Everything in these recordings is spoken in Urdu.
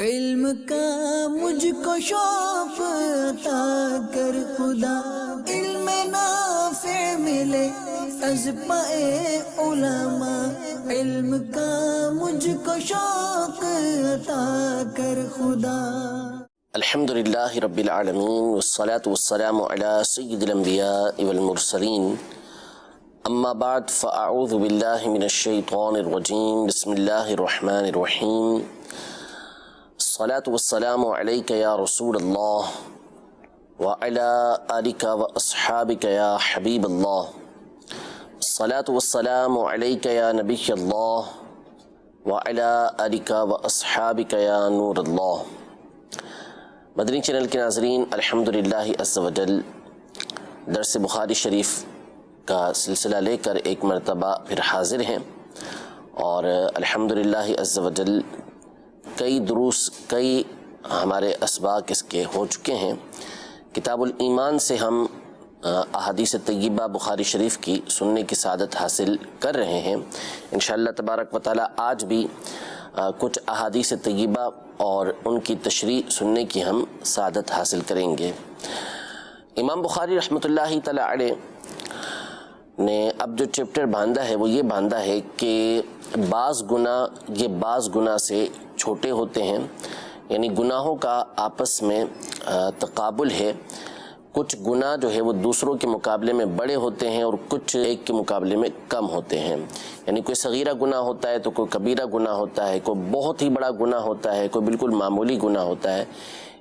علم کا مجھ کو شوق عطا کر خدا، علم نافع ملے از پائے علماء، علم کا مجھ کو شوق عطا کر خدا۔ الحمدللہ رب العالمین والصلاة والسلام علی سید الانبیاء والمرسلین، اما بعد فاعوذ باللہ من الشیطان الرجیم، بسم اللہ الرحمن الرحیم۔ الصلاة والسلام علیک یا رسول اللہ وعلی آلک واصحابک یا حبیب اللہ، الصلاة والسلام علیک یا نبی اللہ وعلی آلک واصحابک یا نور اللہ۔ مدنی چینل کے ناظرین، الحمدللہ عز و جل درس بخاری شریف کا سلسلہ لے کر ایک مرتبہ پھر حاضر ہیں، اور الحمدللہ عز و جل کئی دروس، کئی ہمارے اسباق اس کے ہو چکے ہیں۔ کتاب الایمان سے ہم احادیث طیبہ بخاری شریف کی سننے کی سعادت حاصل کر رہے ہیں۔ انشاءاللہ تبارک و تعالی آج بھی کچھ احادیث طیبہ اور ان کی تشریح سننے کی ہم سعادت حاصل کریں گے۔ امام بخاری رحمۃ اللہ تعالی علیہ نے اب جو چیپٹر باندھا ہے وہ یہ باندھا ہے کہ بعض گناہ سے چھوٹے ہوتے ہیں، یعنی گناہوں کا آپس میں تقابل ہے۔ کچھ گناہ جو ہے وہ دوسروں کے مقابلے میں بڑے ہوتے ہیں اور کچھ ایک کے مقابلے میں کم ہوتے ہیں، یعنی کوئی صغیرہ گناہ ہوتا ہے تو کوئی کبیرہ گناہ ہوتا ہے، کوئی بہت ہی بڑا گناہ ہوتا ہے، کوئی بالکل معمولی گناہ ہوتا ہے،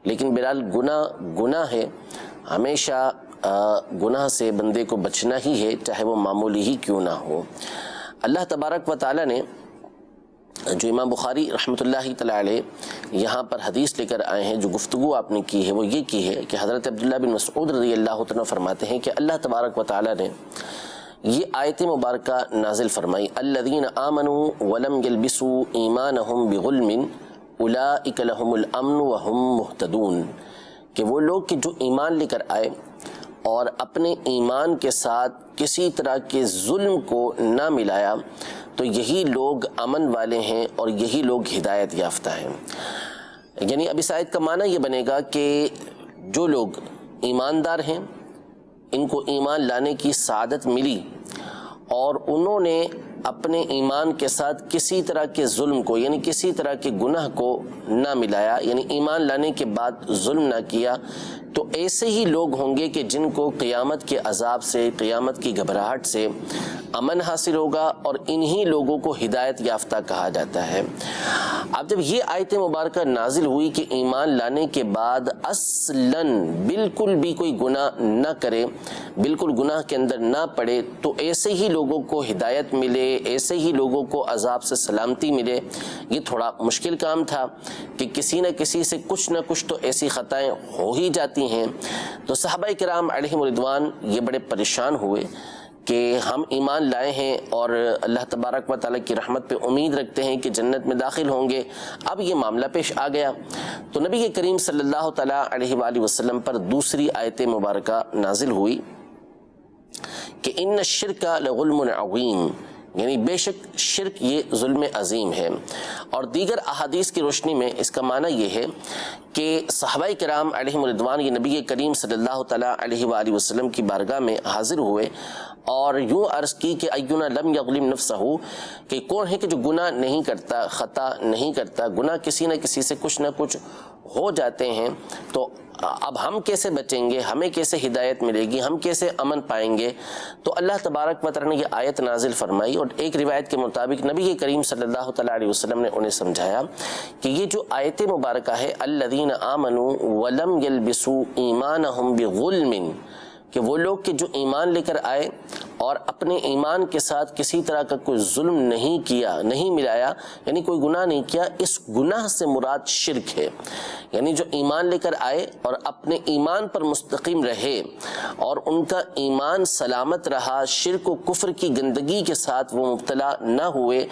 لیکن بہرحال گناہ ہے۔ ہمیشہ گناہ سے بندے کو بچنا ہی ہے، چاہے وہ معمولی ہی کیوں نہ ہو۔ اللہ تبارک و تعالی نے جو امام بخاری رحمۃ اللہ تعالی علیہ یہاں پر حدیث لے کر آئے ہیں، جو گفتگو آپ نے کی ہے وہ یہ کی ہے کہ حضرت عبداللہ بن مسعود رضی اللہ عنہ فرماتے ہیں کہ اللہ تبارک و تعالی نے یہ آیت مبارکہ نازل فرمائی، الذین آمنوا ولم یلبسوا ایمانہم بظلم اولئک لہم الامن وہم مہتدون، کہ وہ لوگ کہ جو ایمان لے کر آئے اور اپنے ایمان کے ساتھ کسی طرح کے ظلم کو نہ ملایا تو یہی لوگ امن والے ہیں اور یہی لوگ ہدایت یافتہ ہیں۔ یعنی اب اس آیت کا معنی یہ بنے گا کہ جو لوگ ایماندار ہیں، ان کو ایمان لانے کی سعادت ملی اور انہوں نے اپنے ایمان کے ساتھ کسی طرح کے ظلم کو، یعنی کسی طرح کے گناہ کو نہ ملایا، یعنی ایمان لانے کے بعد ظلم نہ کیا، تو ایسے ہی لوگ ہوں گے کہ جن کو قیامت کے عذاب سے، قیامت کی گھبراہٹ سے امن حاصل ہوگا، اور انہی لوگوں کو ہدایت یافتہ کہا جاتا ہے۔ اب جب یہ آیت مبارکہ نازل ہوئی کہ ایمان لانے کے بعد اصلاً بالکل بھی کوئی گناہ نہ کرے، بالکل گناہ کے اندر نہ پڑے، تو ایسے ہی لوگوں کو ہدایت ملے، ایسے ہی لوگوں کو عذاب سے سلامتی ملے، یہ تھوڑا مشکل کام تھا کہ کسی نہ کسی سے کچھ نہ کچھ تو ایسی خطائیں ہو ہی جاتی ہیں۔ تو صحابہ کرام علیہم رضوان یہ بڑے پریشان ہوئے کہ ہم ایمان لائے ہیں اور اللہ تبارک و تعالیٰ کی رحمت پہ امید رکھتے ہیں کہ جنت میں داخل ہوں گے، اب یہ معاملہ پیش آ گیا۔ تو نبی کریم صلی اللہ تعالیٰ علیہ وآلہ وسلم پر دوسری آیت مبارکہ نازل ہوئی کہ ان الشرک لظلم عظیم، یعنی بے شک شرک یہ ظلم عظیم ہے۔ اور دیگر احادیث کی روشنی میں اس کا معنی یہ ہے کہ صحابہ کرام علیہم رضوان یہ نبی کریم صلی اللہ تعالیٰ علیہ وآلہ وسلم کی بارگاہ میں حاضر ہوئے اور یوں عرض کی کہ اینا لم یظلم نفسہ، کہ کون ہے کہ جو گناہ نہیں کرتا، خطا نہیں کرتا، گناہ کسی نہ کسی سے کچھ نہ کچھ ہو جاتے ہیں، تو اب ہم کیسے بچیں گے، ہمیں کیسے ہدایت ملے گی، ہم کیسے امن پائیں گے؟ تو اللہ تبارک و تعالیٰ نے یہ آیت نازل فرمائی، اور ایک روایت کے مطابق نبی کریم صلی اللہ تعالیٰ علیہ وسلم نے انہیں سمجھایا کہ یہ جو آیت مبارکہ ہے الذین آمنوا ولم یلبسوا ایمانہم بظلم، کہ وہ لوگ کہ جو ایمان لے کر آئے اور اپنے ایمان کے ساتھ کسی طرح کا کوئی ظلم نہیں کیا، نہیں ملایا، یعنی کوئی گناہ نہیں کیا، اس گناہ سے مراد شرک ہے۔ یعنی جو ایمان لے کر آئے اور اپنے ایمان پر مستقیم رہے اور ان کا ایمان سلامت رہا، شرک و کفر کی گندگی کے ساتھ وہ مبتلا نہ ہوئے،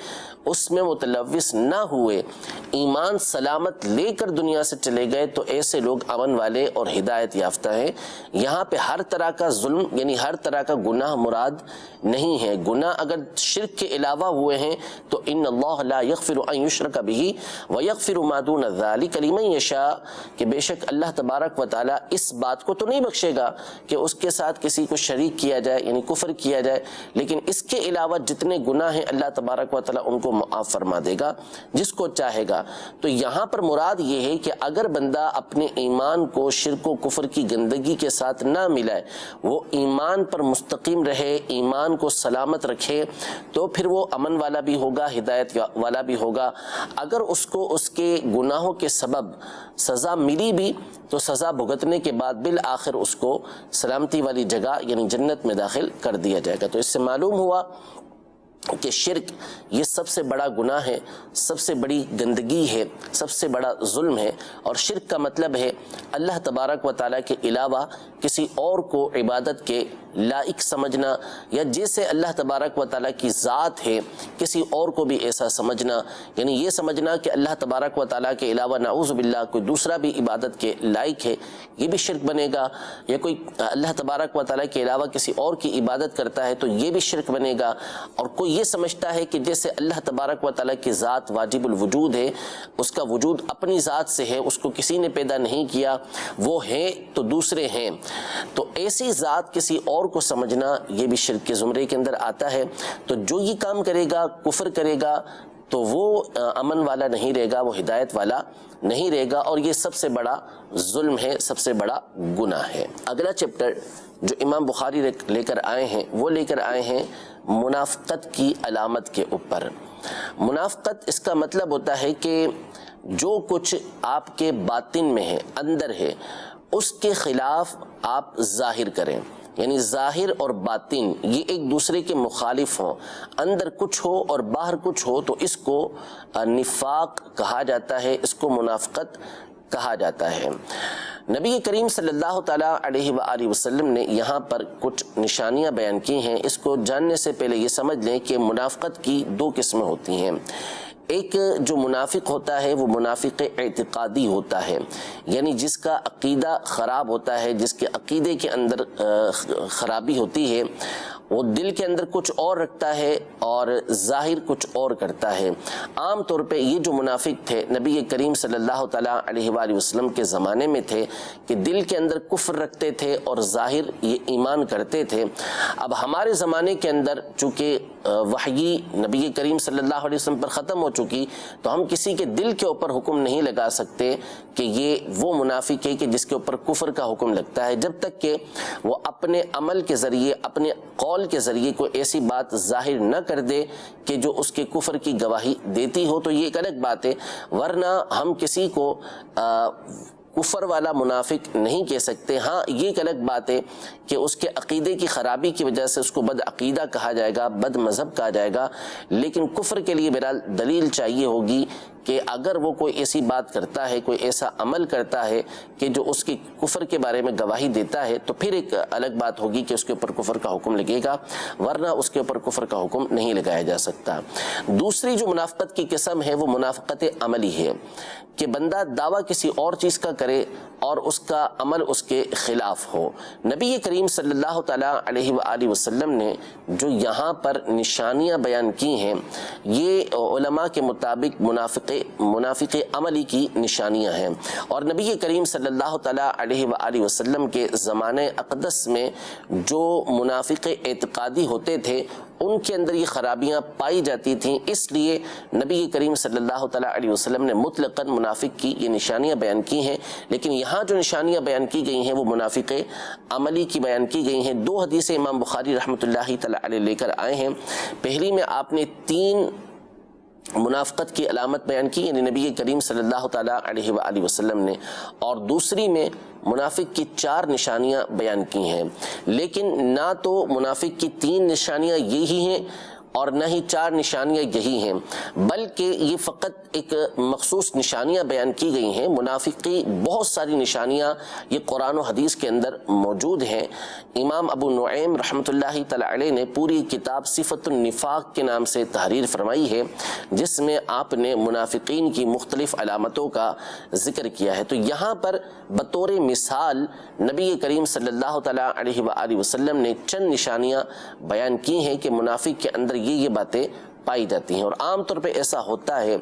اس میں متلوث نہ ہوئے، ایمان سلامت لے کر دنیا سے چلے گئے، تو ایسے لوگ امن والے اور ہدایت یافتہ ہیں۔ یہاں پہ ہر طرح کا ظلم یعنی ہر طرح کا گناہ مراد مراد نہیں ہے۔ گناہ اگر شرک کے علاوہ ہوئے ہیں تو ان اللہ لا یغفر ان یشرک بہ ویغفر ما دون ذلک لمن یشاء، کہ بے شک اللہ تبارک و تعالی اس بات کو تو نہیں بخشے گا کہ اس کے ساتھ کسی کو شریک کیا جائے یعنی کفر کیا جائے، لیکن اس کے علاوہ جتنے گناہ ہیں اللہ تبارک و تعالی ان کو معاف فرما دے گا جس کو چاہے گا۔ تو یہاں پر مراد یہ ہے کہ اگر بندہ اپنے ایمان کو شرک و کفر کی گندگی کے ساتھ نہ ملائے، وہ ایمان پر مستقیم رہے، ایمان کو سلامت رکھے، تو پھر وہ امن والا بھی ہوگا، ہدایت والا بھی ہوگا۔ اگر اس کو اس کے گناہوں کے سبب سزا ملی بھی تو سزا بھگتنے کے بعد بالآخر اس کو سلامتی والی جگہ یعنی جنت میں داخل کر دیا جائے گا۔ تو اس سے معلوم ہوا کہ شرک یہ سب سے بڑا گناہ ہے، سب سے بڑی گندگی ہے، سب سے بڑا ظلم ہے، اور شرک کا مطلب ہے اللہ تبارک و تعالیٰ کے علاوہ کسی اور کو عبادت کے لائق سمجھنا، یا جیسے اللہ تبارک و تعالیٰ کی ذات ہے کسی اور کو بھی ایسا سمجھنا، یعنی یہ سمجھنا کہ اللہ تبارک و تعالیٰ کے علاوہ نعوذ باللہ کوئی دوسرا بھی عبادت کے لائق ہے، یہ بھی شرک بنے گا۔ یا کوئی اللہ تبارک و تعالیٰ کے علاوہ کسی اور کی عبادت کرتا ہے تو یہ بھی شرک بنے گا۔ اور کوئی یہ سمجھتا ہے کہ جیسے اللہ تبارک و تعالیٰ کی ذات واجب الوجود ہے، اس کا وجود اپنی ذات سے ہے، اس کو کسی نے پیدا نہیں کیا، وہ ہے تو دوسرے ہیں، تو ایسی ذات کسی اور کو سمجھنا یہ بھی شرک کے زمرے کے اندر آتا ہے۔ تو جو یہ کام کرے گا، کفر کرے گا، تو وہ امن والا نہیں رہے گا، وہ ہدایت والا نہیں رہے گا، اور یہ سب سے بڑا ظلم ہے، سب سے بڑا گناہ ہے۔ اگلا چیپٹر جو امام بخاری لے کر آئے ہیں وہ لے کر آئے ہیں منافقت کی علامت کے اوپر۔ منافقت اس کا مطلب ہوتا ہے کہ جو کچھ آپ کے باطن میں ہے، اندر ہے، اس کے خلاف آپ ظاہر کریں، یعنی ظاہر اور باطن یہ ایک دوسرے کے مخالف ہوں، اندر کچھ ہو اور باہر کچھ ہو، تو اس کو نفاق کہا جاتا ہے، اس کو منافقت کہا جاتا ہے۔ نبی کریم صلی اللہ تعالیٰ علیہ وآلہ وسلم نے یہاں پر کچھ نشانیاں بیان کی ہیں۔ اس کو جاننے سے پہلے یہ سمجھ لیں کہ منافقت کی دو قسمیں ہوتی ہیں۔ ایک جو منافق ہوتا ہے وہ منافق اعتقادی ہوتا ہے، یعنی جس کا عقیدہ خراب ہوتا ہے، جس کے عقیدے کے اندر خرابی ہوتی ہے، وہ دل کے اندر کچھ اور رکھتا ہے اور ظاہر کچھ اور کرتا ہے۔ عام طور پہ یہ جو منافق تھے نبی کریم صلی اللہ تعالیٰ علیہ وآلہ وسلم کے زمانے میں تھے کہ دل کے اندر کفر رکھتے تھے اور ظاہر یہ ایمان کرتے تھے۔ اب ہمارے زمانے کے اندر چونکہ وحی نبی کریم صلی اللہ علیہ وسلم پر ختم ہو چکی، تو ہم کسی کے دل کے اوپر حکم نہیں لگا سکتے کہ یہ وہ منافق ہے کہ جس کے اوپر کفر کا حکم لگتا ہے، جب تک کہ وہ اپنے عمل کے ذریعے، اپنے قول کے ذریعے کوئی ایسی بات ظاہر نہ کر دے کہ جو اس کے کفر کی گواہی دیتی ہو، تو یہ ایک الگ بات ہے۔ ورنہ ہم کسی کو کفر والا منافق نہیں کہہ سکتے۔ ہاں یہ ایک الگ بات ہے کہ اس کے عقیدے کی خرابی کی وجہ سے اس کو بد عقیدہ کہا جائے گا، بد مذہب کہا جائے گا، لیکن کفر کے لیے بہرحال دلیل چاہیے ہوگی کہ اگر وہ کوئی ایسی بات کرتا ہے، کوئی ایسا عمل کرتا ہے کہ جو اس کے کفر کے بارے میں گواہی دیتا ہے، تو پھر ایک الگ بات ہوگی کہ اس کے اوپر کفر کا حکم لگے گا، ورنہ اس کے اوپر کفر کا حکم نہیں لگایا جا سکتا۔ دوسری جو منافقت کی قسم ہے وہ منافقت عملی ہے کہ بندہ دعویٰ کسی اور چیز کا کرے اور اس کا عمل اس کے خلاف ہو۔ نبی کریم صلی اللہ تعالیٰ علیہ وآلہ وسلم نے جو یہاں پر نشانیاں بیان کی ہیں، یہ علماء کے مطابق منافق عملی کی نشانیاں ہیں، اور نبی کریم صلی اللہ تعالیٰ علیہ وآلہ وسلم کے زمانہ اقدس میں جو منافق اعتقادی ہوتے تھے ان کے اندر یہ خرابیاں پائی جاتی تھیں، اس لیے نبی کریم صلی اللہ تعالیٰ علیہ وسلم نے مطلقاً منافق کی یہ نشانیاں بیان کی ہیں۔ لیکن یہاں جو نشانیاں بیان کی گئی ہیں وہ منافق عملی کی بیان کی گئی ہیں۔ دو حدیثیں امام بخاری رحمۃ اللہ تعالیٰ علیہ لے کر آئے ہیں۔ پہلی میں آپ نے 3 منافقت کی علامت بیان کی، یعنی نبی کریم صلی اللہ تعالیٰ علیہ وآلہ وسلم نے، اور دوسری میں منافق کی 4 نشانیاں بیان کی ہیں۔ لیکن نہ تو منافق کی 3 نشانیاں یہی ہیں اور نہ ہی 4 نشانیاں یہی ہیں، بلکہ یہ فقط ایک مخصوص نشانیاں بیان کی گئی ہیں۔ منافقی بہت ساری نشانیاں یہ قرآن و حدیث کے اندر موجود ہیں۔ امام ابو نعیم رحمۃ اللہ تعالی علیہ نے پوری کتاب صفت النفاق کے نام سے تحریر فرمائی ہے، جس میں آپ نے منافقین کی مختلف علامتوں کا ذکر کیا ہے۔ تو یہاں پر بطور مثال نبی کریم صلی اللہ تعالی علیہ وآلہ وسلم نے چند نشانیاں بیان کی ہیں کہ منافق کے اندر یہ باتیں پائی جاتی ہیں۔ اور عام طور پہ ایسا ہوتا ہے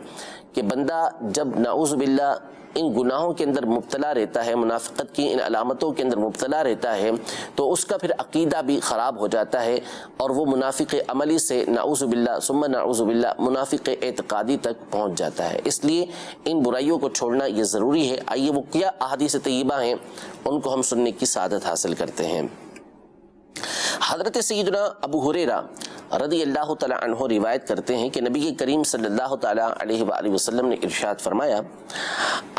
کہ بندہ جب نعوذ باللہ ان گناہوں کے اندر مبتلا رہتا ہے، منافقت کی ان علامتوں کے اندر مبتلا رہتا ہے، تو اس کا پھر عقیدہ بھی خراب ہو جاتا ہے اور وہ منافق عملی سے نعوذ باللہ ثم نعوذ باللہ منافق اعتقادی تک پہنچ جاتا ہے۔ اس لیے ان برائیوں کو چھوڑنا یہ ضروری ہے۔ آئیے وہ کیا احادیث طیبہ ہیں ان کو ہم سننے کی سعادت حاصل کرتے ہیں۔ حضرت سیدنا ابو ہریرہ رضی اللہ تعالی عنہ روایت کرتے ہیں کہ نبی کریم صلی اللہ تعالی علیہ وآلہ وسلم نے ارشاد فرمایا،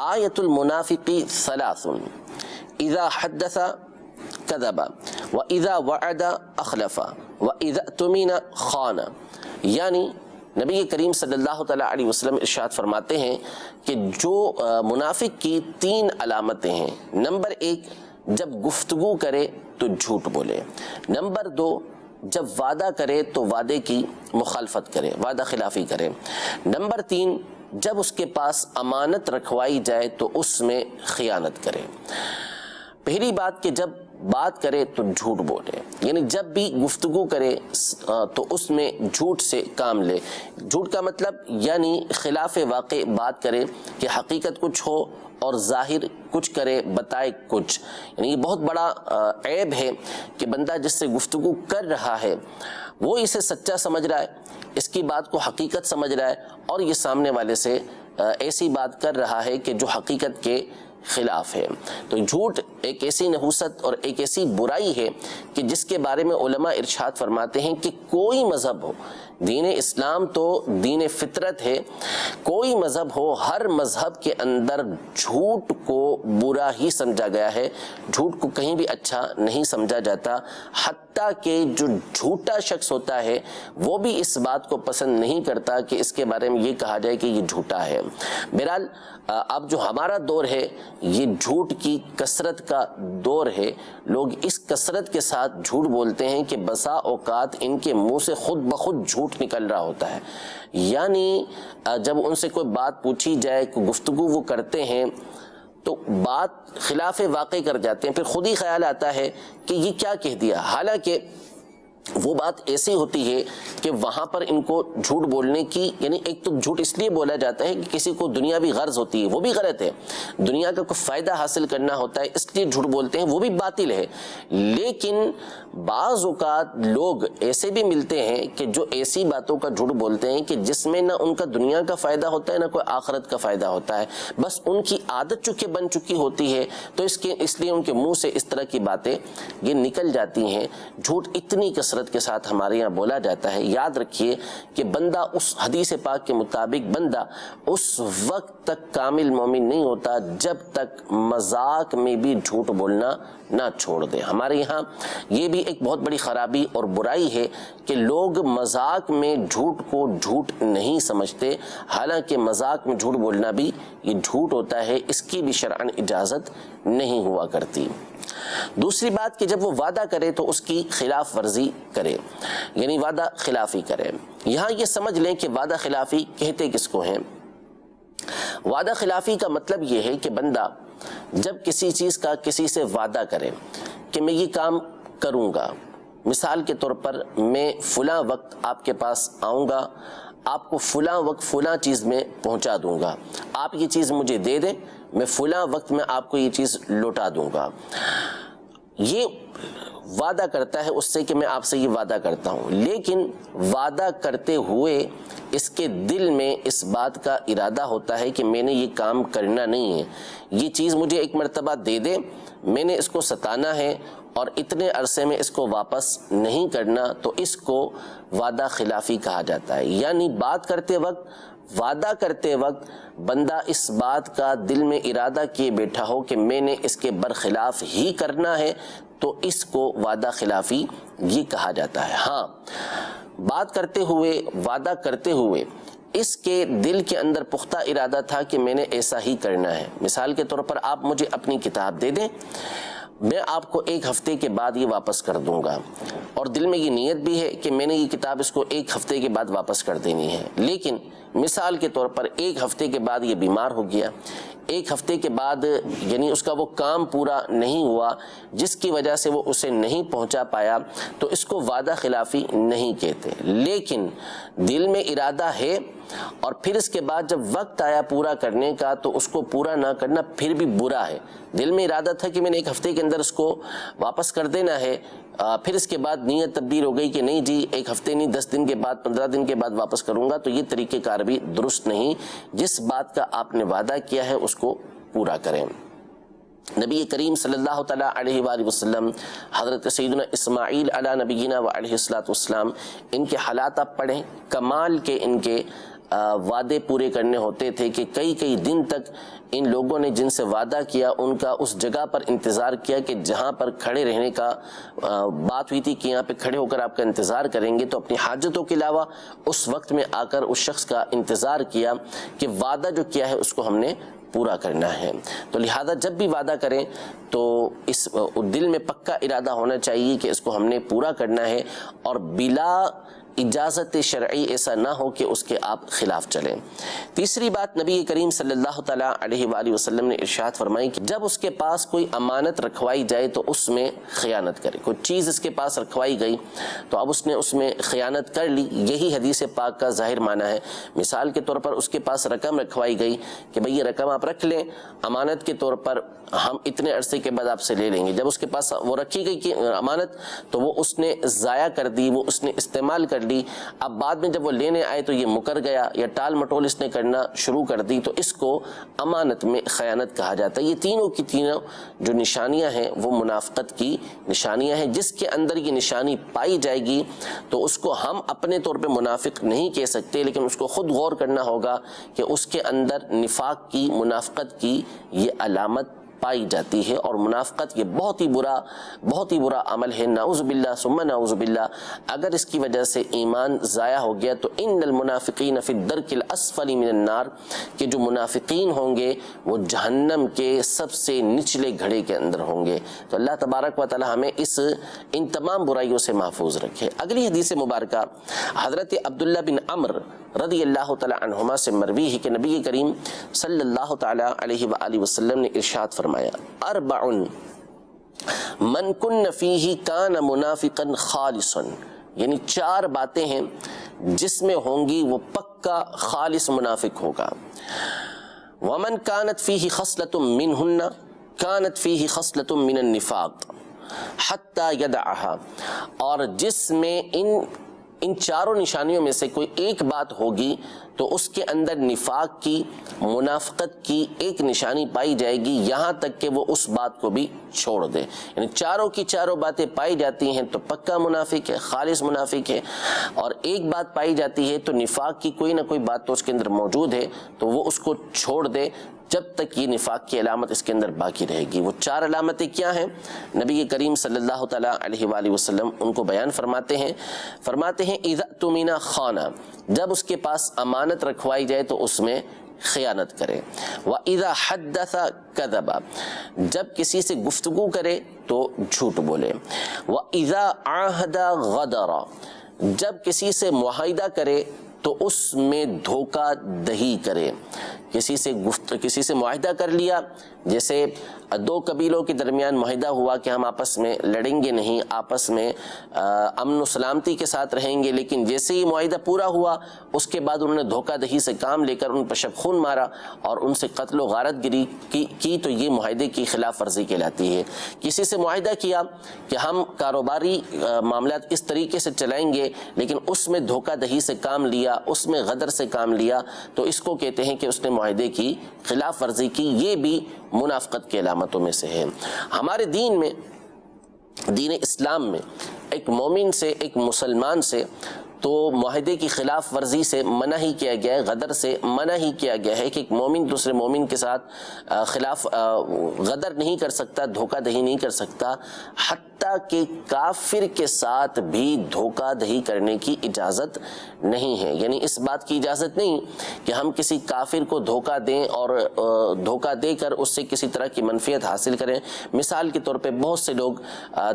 آیت المنافق ثلاث، اذا حدث کذب واذا وعد اخلف واذا اؤتمن خان۔ یعنی نبی کریم صلی اللہ تعالی علیہ وسلم ارشاد فرماتے ہیں کہ جو منافق کی 3 علامتیں ہیں۔ نمبر 1، جب گفتگو کرے تو جھوٹ بولے۔ نمبر 2، جب وعدہ کرے تو وعدے کی مخالفت کرے، وعدہ خلافی کرے۔ نمبر 3، جب اس کے پاس امانت رکھوائی جائے تو اس میں خیانت کرے۔ پہلی بات کہ جب بات کرے تو جھوٹ بولے، یعنی جب بھی گفتگو کرے تو اس میں جھوٹ سے کام لے۔ جھوٹ کا مطلب یعنی خلاف واقع بات کرے کہ حقیقت کچھ ہو اور ظاہر کچھ کرے، بتائے کچھ۔ یعنی یہ بہت بڑا عیب ہے کہ بندہ جس سے گفتگو کر رہا ہے وہ اسے سچا سمجھ رہا ہے، اس کی بات کو حقیقت سمجھ رہا ہے، اور یہ سامنے والے سے ایسی بات کر رہا ہے کہ جو حقیقت کے خلاف ہے۔ تو جھوٹ ایک ایسی نحوست اور ایک ایسی برائی ہے کہ جس کے بارے میں علماء ارشاد فرماتے ہیں کہ کوئی مذہب ہو، دین اسلام تو دین فطرت ہے، کوئی مذہب ہو، ہر مذہب کے اندر جھوٹ کو برا ہی سمجھا گیا ہے، جھوٹ کو کہیں بھی اچھا نہیں سمجھا جاتا۔ حتیٰ کہ جو جھوٹا شخص ہوتا ہے وہ بھی اس بات کو پسند نہیں کرتا کہ اس کے بارے میں یہ کہا جائے کہ یہ جھوٹا ہے۔ بہرحال اب جو ہمارا دور ہے یہ جھوٹ کی کثرت کا دور ہے۔ لوگ اس کثرت کے ساتھ جھوٹ بولتے ہیں کہ بسا اوقات ان کے منہ سے خود بخود جھوٹ نکل رہا ہوتا ہے۔ یعنی جب ان سے کوئی بات پوچھی جائے، کوئی گفتگو وہ کرتے ہیں تو بات خلاف واقع کر جاتے ہیں، پھر خود ہی خیال آتا ہے کہ یہ کیا کہہ دیا، حالانکہ وہ بات ایسی ہوتی ہے کہ وہاں پر ان کو جھوٹ بولنے کی، یعنی ایک تو جھوٹ اس لیے بولا جاتا ہے کہ کسی کو دنیاوی غرض ہوتی ہے، وہ بھی غلط ہے، دنیا کا کوئی فائدہ حاصل کرنا ہوتا ہے اس لیے جھوٹ بولتے ہیں، وہ بھی باطل ہے۔ لیکن بعض اوقات لوگ ایسے بھی ملتے ہیں کہ جو ایسی باتوں کا جھوٹ بولتے ہیں کہ جس میں نہ ان کا دنیا کا فائدہ ہوتا ہے نہ کوئی آخرت کا فائدہ ہوتا ہے، بس ان کی عادت چونکہ بن چکی ہوتی ہے تو اس لیے ان کے منہ سے اس طرح کی باتیں یہ نکل جاتی ہیں۔ جھوٹ اتنی کثرت کے ساتھ ہمارے یہاں بولا جاتا ہے۔ یاد رکھیے کہ بندہ اس حدیث پاک کے مطابق بندہ اس وقت تک کامل مومن نہیں ہوتا جب تک مذاق میں بھی جھوٹ بولنا نہ چھوڑ دے۔ ہمارے یہاں یہ بھی ایک بہت بڑی خرابی اور برائی ہے کہ لوگ مذاق میں جھوٹ کو جھوٹ نہیں سمجھتے، حالانکہ مذاق میں جھوٹ بولنا بھی یہ جھوٹ ہوتا ہے، اس کی بھی شرعاً اجازت نہیں ہوا کرتی۔ دوسری بات کہ جب وہ وعدہ کرے تو اس کی خلاف ورزی کرے، یعنی وعدہ خلافی کرے۔ یہاں یہ سمجھ لیں کہ وعدہ خلافی کہتے کس کو ہیں۔ وعدہ خلافی کا مطلب یہ ہے کہ بندہ جب کسی چیز کا کسی سے وعدہ کرے کہ میں یہ کام کروں گا، مثال کے طور پر میں فلاں وقت آپ کے پاس آؤں گا، آپ کو فلاں وقت فلاں چیز میں پہنچا دوں گا، آپ یہ چیز مجھے دے دیں، میں فلاں وقت میں آپ کو یہ چیز لوٹا دوں گا۔ یہ وعدہ کرتا ہے اس سے کہ میں آپ سے یہ وعدہ کرتا ہوں، لیکن وعدہ کرتے ہوئے اس کے دل میں اس بات کا ارادہ ہوتا ہے کہ میں نے یہ کام کرنا نہیں ہے، یہ چیز مجھے ایک مرتبہ دے دے، میں نے اس کو ستانا ہے اور اتنے عرصے میں اس کو واپس نہیں کرنا، تو اس کو وعدہ خلافی کہا جاتا ہے۔ یعنی بات کرتے وقت، وعدہ کرتے وقت بندہ اس بات کا دل میں ارادہ کیے بیٹھا ہو کہ میں نے اس کے برخلاف ہی کرنا ہے، تو اس کو وعدہ خلافی یہ کہا جاتا ہے۔ ہاں، بات کرتے ہوئے، وعدہ کرتے ہوئے اس کے دل کے اندر پختہ ارادہ تھا کہ میں نے ایسا ہی کرنا ہے. مثال کے طور پر آپ مجھے اپنی کتاب دے دیں، میں آپ کو 1 ہفتے کے بعد یہ واپس کر دوں گا، اور دل میں یہ نیت بھی ہے کہ میں نے یہ کتاب اس کو 1 ہفتے کے بعد واپس کر دینی ہے. لیکن مثال کے طور پر 1 ہفتے کے بعد یہ بیمار ہو گیا، 1 ہفتے کے بعد یعنی اس کا وہ کام پورا نہیں ہوا جس کی وجہ سے وہ اسے نہیں پہنچا پایا، تو اس کو وعدہ خلافی نہیں کہتے. لیکن دل میں ارادہ ہے اور پھر اس کے بعد جب وقت آیا پورا کرنے کا تو اس کو پورا نہ کرنا پھر بھی برا ہے. دل میں ارادہ تھا کہ میں نے 1 ہفتے کے اندر اس کو واپس کر دینا ہے، پھر اس کے بعد نیت تبدیل ہو گئی کہ نہیں جی 1 ہفتے نہیں 10 دن کے بعد 15 دن کے بعد واپس کروں گا، تو یہ طریقہ کار بھی درست نہیں. جس بات کا آپ نے وعدہ کیا ہے اس کو پورا کریں. نبی کریم صلی اللہ تعالیٰ علیہ وآلہ وسلم، حضرت سیدنا اسماعیل علی نبینا و علیہ السلام، ان کے حالات آپ پڑھیں، کمال کے ان کے وعدے پورے کرنے ہوتے تھے کہ کئی دن تک ان لوگوں نے جن سے وعدہ کیا ان کا اس جگہ پر انتظار کیا کہ جہاں پر کھڑے رہنے کا بات ہوئی تھی کہ یہاں پہ کھڑے ہو کر آپ کا انتظار کریں گے، تو اپنی حاجتوں کے علاوہ اس وقت میں آ کر اس شخص کا انتظار کیا کہ وعدہ جو کیا ہے اس کو ہم نے پورا کرنا ہے. تو لہذا جب بھی وعدہ کریں تو اس دل میں پکا ارادہ ہونا چاہیے کہ اس کو ہم نے پورا کرنا ہے، اور بلا اجازت شرعی ایسا نہ ہو کہ اس کے آپ خلاف چلیں. تیسری بات نبی کریم صلی اللہ تعالیٰ علیہ وآلہ وسلم نے ارشاد فرمائی کہ جب اس کے پاس کوئی امانت رکھوائی جائے تو اس میں خیانت کرے. کوئی چیز اس کے پاس رکھوائی گئی تو اب اس نے اس میں خیانت کر لی، یہی حدیث پاک کا ظاہر معنی ہے. مثال کے طور پر اس کے پاس رقم رکھوائی گئی کہ بھئی یہ رقم آپ رکھ لیں امانت کے طور پر، ہم اتنے عرصے کے بعد آپ سے لے لیں گے. جب اس کے پاس وہ رکھی گئی کہ امانت تو وہ اس نے ضائع کر دی، وہ اس نے استعمال کر لی. اب بعد میں جب وہ لینے آئے تو یہ مکر گیا یا ٹال مٹول اس نے کرنا شروع کر دی، تو اس کو امانت میں خیانت کہا جاتا ہے. یہ تینوں کی تینوں جو نشانیاں ہیں وہ منافقت کی نشانیاں ہیں. جس کے اندر یہ نشانی پائی جائے گی تو اس کو ہم اپنے طور پہ منافق نہیں کہہ سکتے، لیکن اس کو خود غور کرنا ہوگا کہ اس کے اندر نفاق کی، منافقت کی یہ علامت پائی جاتی ہے. اور منافقت یہ بہت ہی برا عمل ہے، نعوذ باللہ ثم نعوذ باللہ. اگر اس کی وجہ سے ایمان ضائع ہو گیا تو ان المنافقین فی الدرک الاسفل من النار، کہ جو منافقین ہوں گے وہ جہنم کے سب سے نچلے گھڑے کے اندر ہوں گے. تو اللہ تبارک و تعالی ہمیں ان تمام برائیوں سے محفوظ رکھے. اگلی حدیث مبارکہ حضرت عبداللہ بن عمرو رضی اللہ تعالی عنہما سے مروی ہے کہ نبی کریم صلی اللہ تعالی علیہ وآلہ وسلم نے ارشاد فرمایا: 4 من کن فیہ کان منافقا خالصا، یعنی 4 باتیں ہیں جس میں ہوں گی وہ پکا خالص منافق ہوگا. ومن کانت فیہ خصلۃ منہن کانت فیہ خصلۃ من النفاق حتی یدعها، اور جس میں ان 4 نشانیوں میں سے کوئی ایک بات ہوگی تو اس کے اندر نفاق کی، منافقت کی ایک نشانی پائی جائے گی، یہاں تک کہ وہ اس بات کو بھی چھوڑ دے. یعنی 4 کی 4 باتیں پائی جاتی ہیں تو پکا منافق ہے، خالص منافق ہے. اور ایک بات پائی جاتی ہے تو نفاق کی کوئی نہ کوئی بات تو اس کے اندر موجود ہے، تو وہ اس کو چھوڑ دے جب تک یہ نفاق کی علامت اس کے اندر باقی رہے گی. وہ 4 علامتیں کیا ہیں؟ نبی کریم صلی اللہ تعالیٰ علیہ وآلہ وسلم ان کو بیان فرماتے ہیں اذا اؤتمن خان، جب اس کے پاس امانت رکھوائی جائے تو اس میں خیانت کرے. وَإِذَا حَدَّثَ كَذَبَ، جب کسی سے گفتگو کرے تو جھوٹ بولے. وَإِذَا عَاهَدَ غَدَرَ، جب کسی سے معاہدہ کرے تو اس میں دھوکہ دہی کرے. کسی سے معاہدہ کر لیا، جیسے 2 قبیلوں کے درمیان معاہدہ ہوا کہ ہم آپس میں لڑیں گے نہیں، آپس میں امن و سلامتی کے ساتھ رہیں گے، لیکن جیسے ہی معاہدہ پورا ہوا اس کے بعد انہوں نے دھوکہ دہی سے کام لے کر ان پر شب خون مارا اور ان سے قتل و غارت گری کی، تو یہ معاہدے کی خلاف ورزی کہلاتی ہے. کسی سے معاہدہ کیا کہ ہم کاروباری معاملات اس طریقے سے چلائیں گے، لیکن اس میں دھوکہ دہی سے کام لیا، اس میں غدر سے کام لیا، تو اس کو کہتے ہیں کہ اس نے معاہدے کی خلاف ورزی کی. یہ بھی منافقت کی علامتوں میں سے ہے. ہمارے دین اسلام میں ایک مومن سے، ایک مسلمان سے تو معاہدے کی خلاف ورزی سے منع ہی کیا گیا ہے، غدر سے منع ہی کیا گیا ہے کہ ایک مومن دوسرے مومن کے ساتھ غدر نہیں کر سکتا، دھوکہ دہی نہیں کر سکتا، حتیٰ کہ کافر کے ساتھ بھی دھوکہ دہی کرنے کی اجازت نہیں ہے۔ یعنی اس بات کی اجازت نہیں کہ ہم کسی کافر کو دھوکہ دیں اور دھوکہ دے کر اس سے کسی طرح کی منفعت حاصل کریں۔ مثال کے طور پہ بہت سے لوگ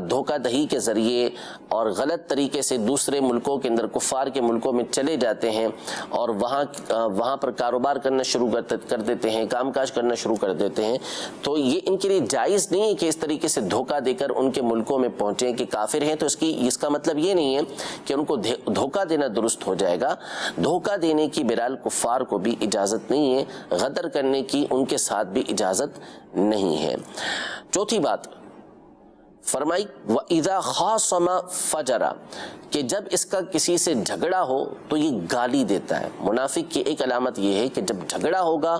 دھوکہ دہی کے ذریعے اور غلط طریقے سے دوسرے ملکوں کے اندر، کفار کے ملکوں میں چلے جاتے ہیں اور وہاں پر کاروبار کرنا شروع کر دیتے ہیں، کام کاج کرنا شروع کر دیتے ہیں۔ تو یہ ان کے لیے جائز نہیں ہے کہ اس طریقے سے دھوکہ دے کر ان کے ملکوں میں پہنچیں کہ کافر ہیں، تو اس کا مطلب یہ نہیں ہے کہ ان کو دھوکہ دینا درست ہو جائے گا۔ دھوکہ دینے کی بہرحال کفار کو بھی اجازت نہیں ہے، غدر کرنے کی ان کے ساتھ بھی اجازت نہیں ہے۔ چوتھی بات فرمائی وَإِذَا خَاصَمَ فَجَرَ، کہ جب اس کا کسی سے جھگڑا ہو تو یہ گالی دیتا ہے۔ منافق کی ایک علامت یہ ہے کہ جب جھگڑا ہوگا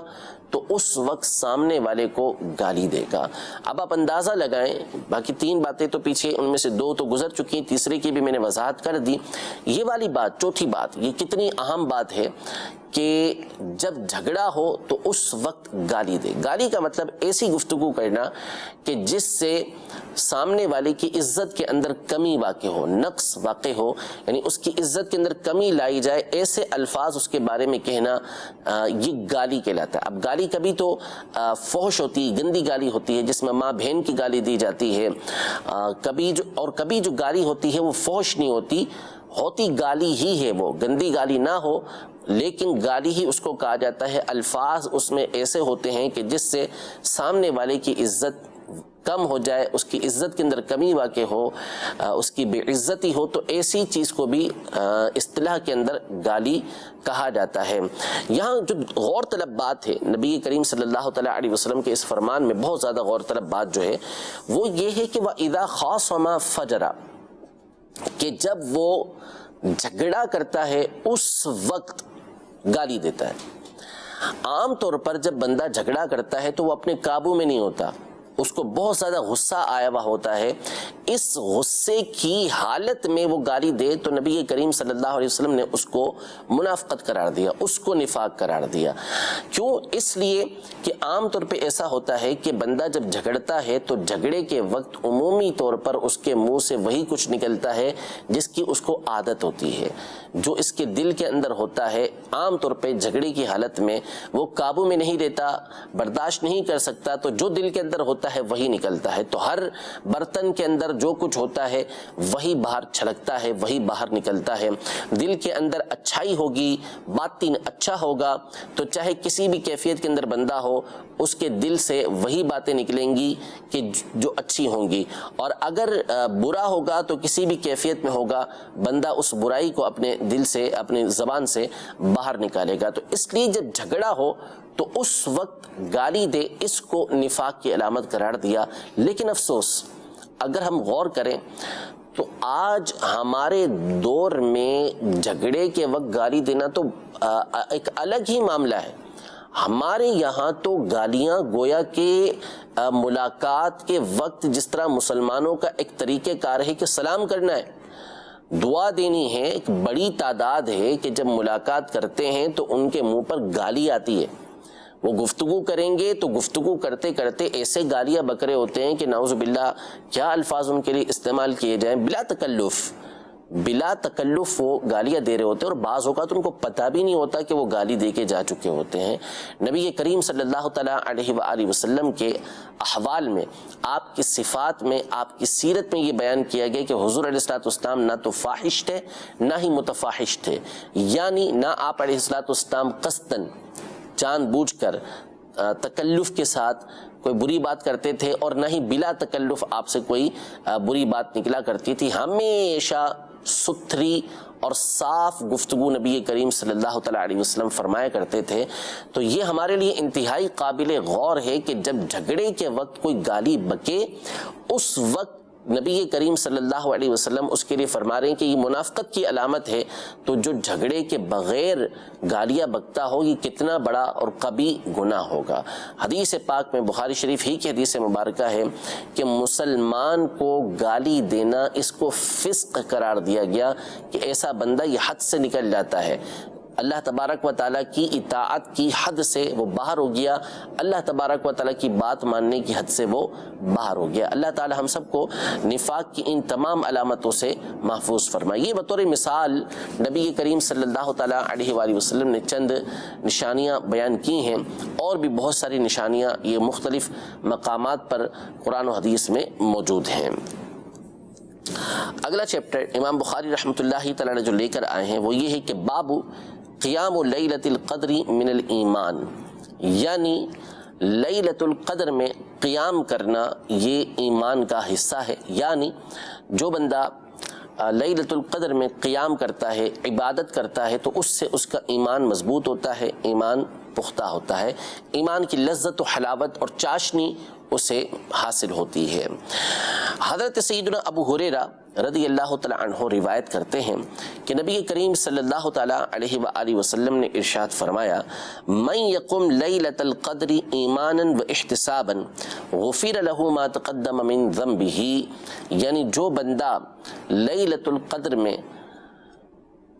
تو اس وقت سامنے والے کو گالی دے گا۔ اب آپ اندازہ لگائیں، باقی 3 باتیں تو پیچھے ان میں سے 2 تو گزر چکی ہیں، تیسرے کی بھی میں نے وضاحت کر دی۔ یہ والی بات، چوتھی بات، یہ کتنی اہم بات ہے کہ جب جھگڑا ہو تو اس وقت گالی دے۔ گالی کا مطلب ایسی گفتگو کرنا کہ جس سے سامنے والے کی عزت کے اندر کمی واقع ہو، نقص واقع ہو، یعنی اس کی عزت کے اندر کمی لائی جائے، ایسے الفاظ اس کے بارے میں کہنا، یہ گالی کہلاتا ہے۔ اب گالی کبھی تو فحش ہوتی ہے، گندی گالی ہوتی ہے جس میں ماں بہن کی گالی دی جاتی ہے، کبھی جو گالی ہوتی ہے وہ فحش نہیں ہوتی گالی ہی ہے، وہ گندی گالی نہ ہو لیکن گالی ہی اس کو کہا جاتا ہے۔ الفاظ اس میں ایسے ہوتے ہیں کہ جس سے سامنے والے کی عزت کم ہو جائے، اس کی عزت کے اندر کمی واقع ہو، اس کی بے عزتی ہو، تو ایسی چیز کو بھی اصطلاح کے اندر گالی کہا جاتا ہے۔ یہاں جو غور طلب بات ہے نبی کریم صلی اللہ تعالیٰ علیہ وسلم کے اس فرمان میں، بہت زیادہ غور طلب بات جو ہے وہ یہ ہے کہ وَإِذَا خَاصَمَ فَجَرَ، کہ جب وہ جھگڑا کرتا ہے اس وقت گالی دیتا ہے۔ عام طور پر جب بندہ جھگڑا کرتا ہے تو وہ اپنے قابو میں نہیں ہوتا، اس کو بہت زیادہ غصہ آیا ہوا ہوتا ہے۔ اس غصے کی حالت میں وہ گالی دے تو نبی کریم صلی اللہ علیہ وسلم نے اس کو منافقت قرار دیا، اس کو نفاق قرار دیا۔ کیوں؟ اس لیے کہ عام طور پہ ایسا ہوتا ہے کہ بندہ جب جھگڑتا ہے تو جھگڑے کے وقت عمومی طور پر اس کے منہ سے وہی کچھ نکلتا ہے جس کی اس کو عادت ہوتی ہے، جو اس کے دل کے اندر ہوتا ہے۔ عام طور پہ جھگڑے کی حالت میں وہ قابو میں نہیں رہتا، برداشت نہیں کر سکتا، تو جو دل کے اندر ہوتا ہے وہی نکلتا ہے۔ تو ہر برتن کے اندر جو کچھ ہوتا ہے وہی باہر چھلکتا ہے، وہی باہر نکلتا ہے۔ دل کے اندر اچھائی ہوگی، باطن اچھا ہوگا، تو چاہے کسی بھی کیفیت کے اندر بندہ ہو، اس کے دل سے وہی باتیں نکلیں گی کہ جو اچھی ہوں گی، اور اگر برا ہوگا تو کسی بھی کیفیت میں ہوگا، بندہ اس برائی کو اپنے دل سے، اپنی زبان سے باہر نکالے گا۔ تو اس لیے جب جھگڑا ہو تو اس وقت گالی دے، اس کو نفاق کی علامت قرار دیا۔ لیکن افسوس، اگر ہم غور کریں تو آج ہمارے دور میں جھگڑے کے وقت گالی دینا تو ایک الگ ہی معاملہ ہے۔ ہمارے یہاں تو گالیاں گویا کہ ملاقات کے وقت جس طرح مسلمانوں کا ایک طریقہ کار ہے کہ سلام کرنا ہے، دعا دینی ہے، ایک بڑی تعداد ہے کہ جب ملاقات کرتے ہیں تو ان کے منہ پر گالی آتی ہے۔ وہ گفتگو کریں گے تو گفتگو کرتے کرتے ایسے گالیاں بکرے ہوتے ہیں کہ نعوذ باللہ کیا الفاظ ان کے لیے استعمال کیے جائیں، بلا تکلف وہ گالیاں دے رہے ہوتے ہیں، اور بعض اوقات ان کو پتہ بھی نہیں ہوتا کہ وہ گالی دے کے جا چکے ہوتے ہیں۔ نبی کریم صلی اللہ تعالیٰ علیہ وآلہ وسلم کے احوال میں، آپ کی صفات میں، آپ کی سیرت میں یہ بیان کیا گیا کہ حضور علیہ الصلوۃ والسلام نہ تو فاحش تھے نہ ہی متفاحش تھے، یعنی نہ آپ علیہ الصلوۃ والسلام قصداً، جان بوجھ کر، تکلف کے ساتھ کوئی بری بات کرتے تھے، اور نہ ہی بلا تکلف آپ سے کوئی بری بات نکلا کرتی تھی۔ ہمیشہ ستھری اور صاف گفتگو نبی کریم صلی اللہ تعالیٰ علیہ وسلم فرمایا کرتے تھے۔ تو یہ ہمارے لیے انتہائی قابل غور ہے کہ جب جھگڑے کے وقت کوئی گالی بکے، اس وقت نبی کریم صلی اللہ علیہ وسلم اس کے لیے فرما رہے ہیں کہ یہ منافقت کی علامت ہے، تو جو جھگڑے کے بغیر گالیاں بکتا ہو یہ کتنا بڑا اور قبیح گناہ ہوگا۔ حدیث پاک میں بخاری شریف ہی کی حدیث مبارکہ ہے کہ مسلمان کو گالی دینا اس کو فسق قرار دیا گیا کہ ایسا بندہ یہ حد سے نکل جاتا ہے، اللہ تبارک و تعالیٰ کی اطاعت کی حد سے وہ باہر ہو گیا، اللہ تبارک و تعالیٰ کی بات ماننے کی حد سے وہ باہر ہو گیا۔ اللہ تعالیٰ ہم سب کو نفاق کی ان تمام علامتوں سے محفوظ فرمائے۔ یہ بطور مثال نبی کریم صلی اللہ تعالیٰ علیہ وآلہ وسلم نے چند نشانیاں بیان کی ہیں، اور بھی بہت ساری نشانیاں یہ مختلف مقامات پر قرآن و حدیث میں موجود ہیں۔ اگلا چیپٹر امام بخاری رحمۃ اللہ تعالیٰ نے جو لے کر آئے ہیں وہ یہ ہے کہ باب قیام لیلۃ القدر من الایمان، یعنی لیلۃ القدر میں قیام کرنا یہ ایمان کا حصہ ہے، یعنی جو بندہ لیلۃ القدر میں قیام کرتا ہے، عبادت کرتا ہے، تو اس سے اس کا ایمان مضبوط ہوتا ہے، ایمان پختہ ہوتا ہے، ایمان کی لذت و حلاوت اور چاشنی اسے حاصل ہوتی ہے۔ حضرت سیدنا ابو ہریرہ رضی اللہ تعالیٰ عنہ روایت کرتے ہیں کہ نبی کریم صلی اللہ تعالیٰ علیہ وآلہ وسلم نے ارشاد فرمایا، من یقم لیلۃ القدر ایمانا و احتسابا غفر له ما تقدم من ذنبہ، یعنی جو بندہ لیلۃ القدر میں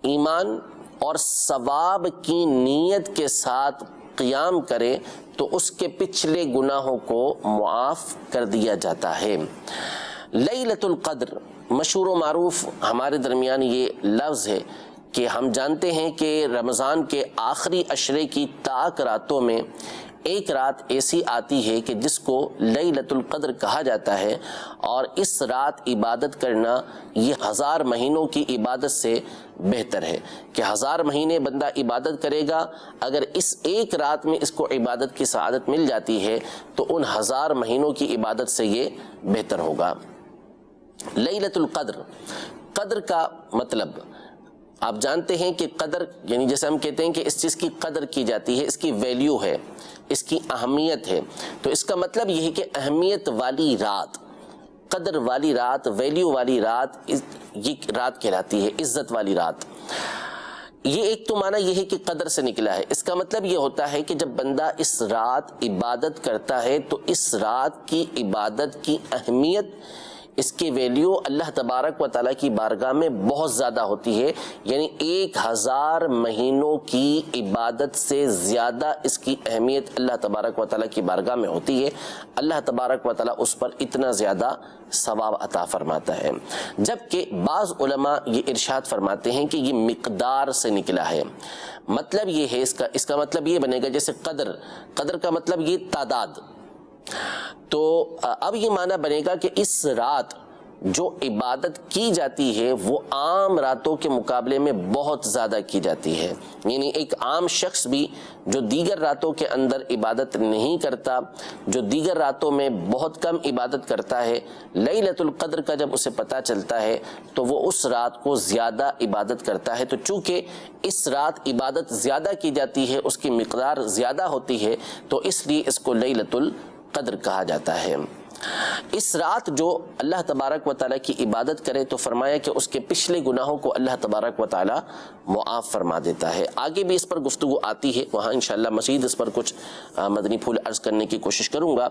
ایمان اور ثواب کی نیت کے ساتھ قیام کرے تو اس کے پچھلے گناہوں کو معاف کر دیا جاتا ہے۔ لیلۃ القدر مشہور و معروف ہمارے درمیان یہ لفظ ہے کہ ہم جانتے ہیں کہ رمضان کے آخری عشرے کی تاک راتوں میں ایک رات ایسی آتی ہے کہ جس کو لیلۃ القدر کہا جاتا ہے، اور اس رات عبادت کرنا یہ 1000 مہینوں کی عبادت سے بہتر ہے کہ 1000 مہینے بندہ عبادت کرے گا، اگر اس ایک رات میں اس کو عبادت کی سعادت مل جاتی ہے تو ان 1000 مہینوں کی عبادت سے یہ بہتر ہوگا۔ لیلۃ القدر، قدر کا مطلب آپ جانتے ہیں کہ قدر یعنی جیسے ہم کہتے ہیں کہ اس چیز کی قدر کی جاتی ہے، اس کی ویلیو ہے، اس کی اہمیت ہے، تو اس کا مطلب یہ ہے کہ اہمیت والی رات، قدر والی رات، ویلیو والی رات، یہ رات کہلاتی ہے عزت والی رات۔ یہ ایک تو معنی یہ ہے کہ قدر سے نکلا ہے، اس کا مطلب یہ ہوتا ہے کہ جب بندہ اس رات عبادت کرتا ہے تو اس رات کی عبادت کی اہمیت، اس کی ویلیو اللہ تبارک و تعالیٰ کی بارگاہ میں بہت زیادہ ہوتی ہے، یعنی 1000 مہینوں کی عبادت سے زیادہ اس کی اہمیت اللہ تبارک و تعالیٰ کی بارگاہ میں ہوتی ہے، اللہ تبارک و تعالیٰ اس پر اتنا زیادہ ثواب عطا فرماتا ہے۔ جبکہ بعض علماء یہ ارشاد فرماتے ہیں کہ یہ مقدار سے نکلا ہے، مطلب یہ ہے اس کا مطلب یہ بنے گا جیسے قدر کا مطلب یہ تعداد، تو اب یہ معنی بنے گا کہ اس رات جو عبادت کی جاتی ہے وہ عام راتوں کے مقابلے میں بہت زیادہ کی جاتی ہے، یعنی ایک عام شخص بھی جو دیگر راتوں کے اندر عبادت نہیں کرتا، جو دیگر راتوں میں بہت کم عبادت کرتا ہے، لیلۃ القدر کا جب اسے پتہ چلتا ہے تو وہ اس رات کو زیادہ عبادت کرتا ہے۔ تو چونکہ اس رات عبادت زیادہ کی جاتی ہے، اس کی مقدار زیادہ ہوتی ہے، تو اس لیے اس کو لیلۃ القدر کہا جاتا ہے۔ اس رات جو اللہ تبارک و تعالیٰ کی عبادت کرے تو فرمایا کہ اس کے پچھلے گناہوں کو اللہ تبارک و تعالیٰ معاف فرما دیتا ہے۔ آگے بھی اس پر گفتگو آتی ہے، وہاں انشاءاللہ مزید اس پر کچھ مدنی پھول عرض کرنے کی کوشش کروں گا۔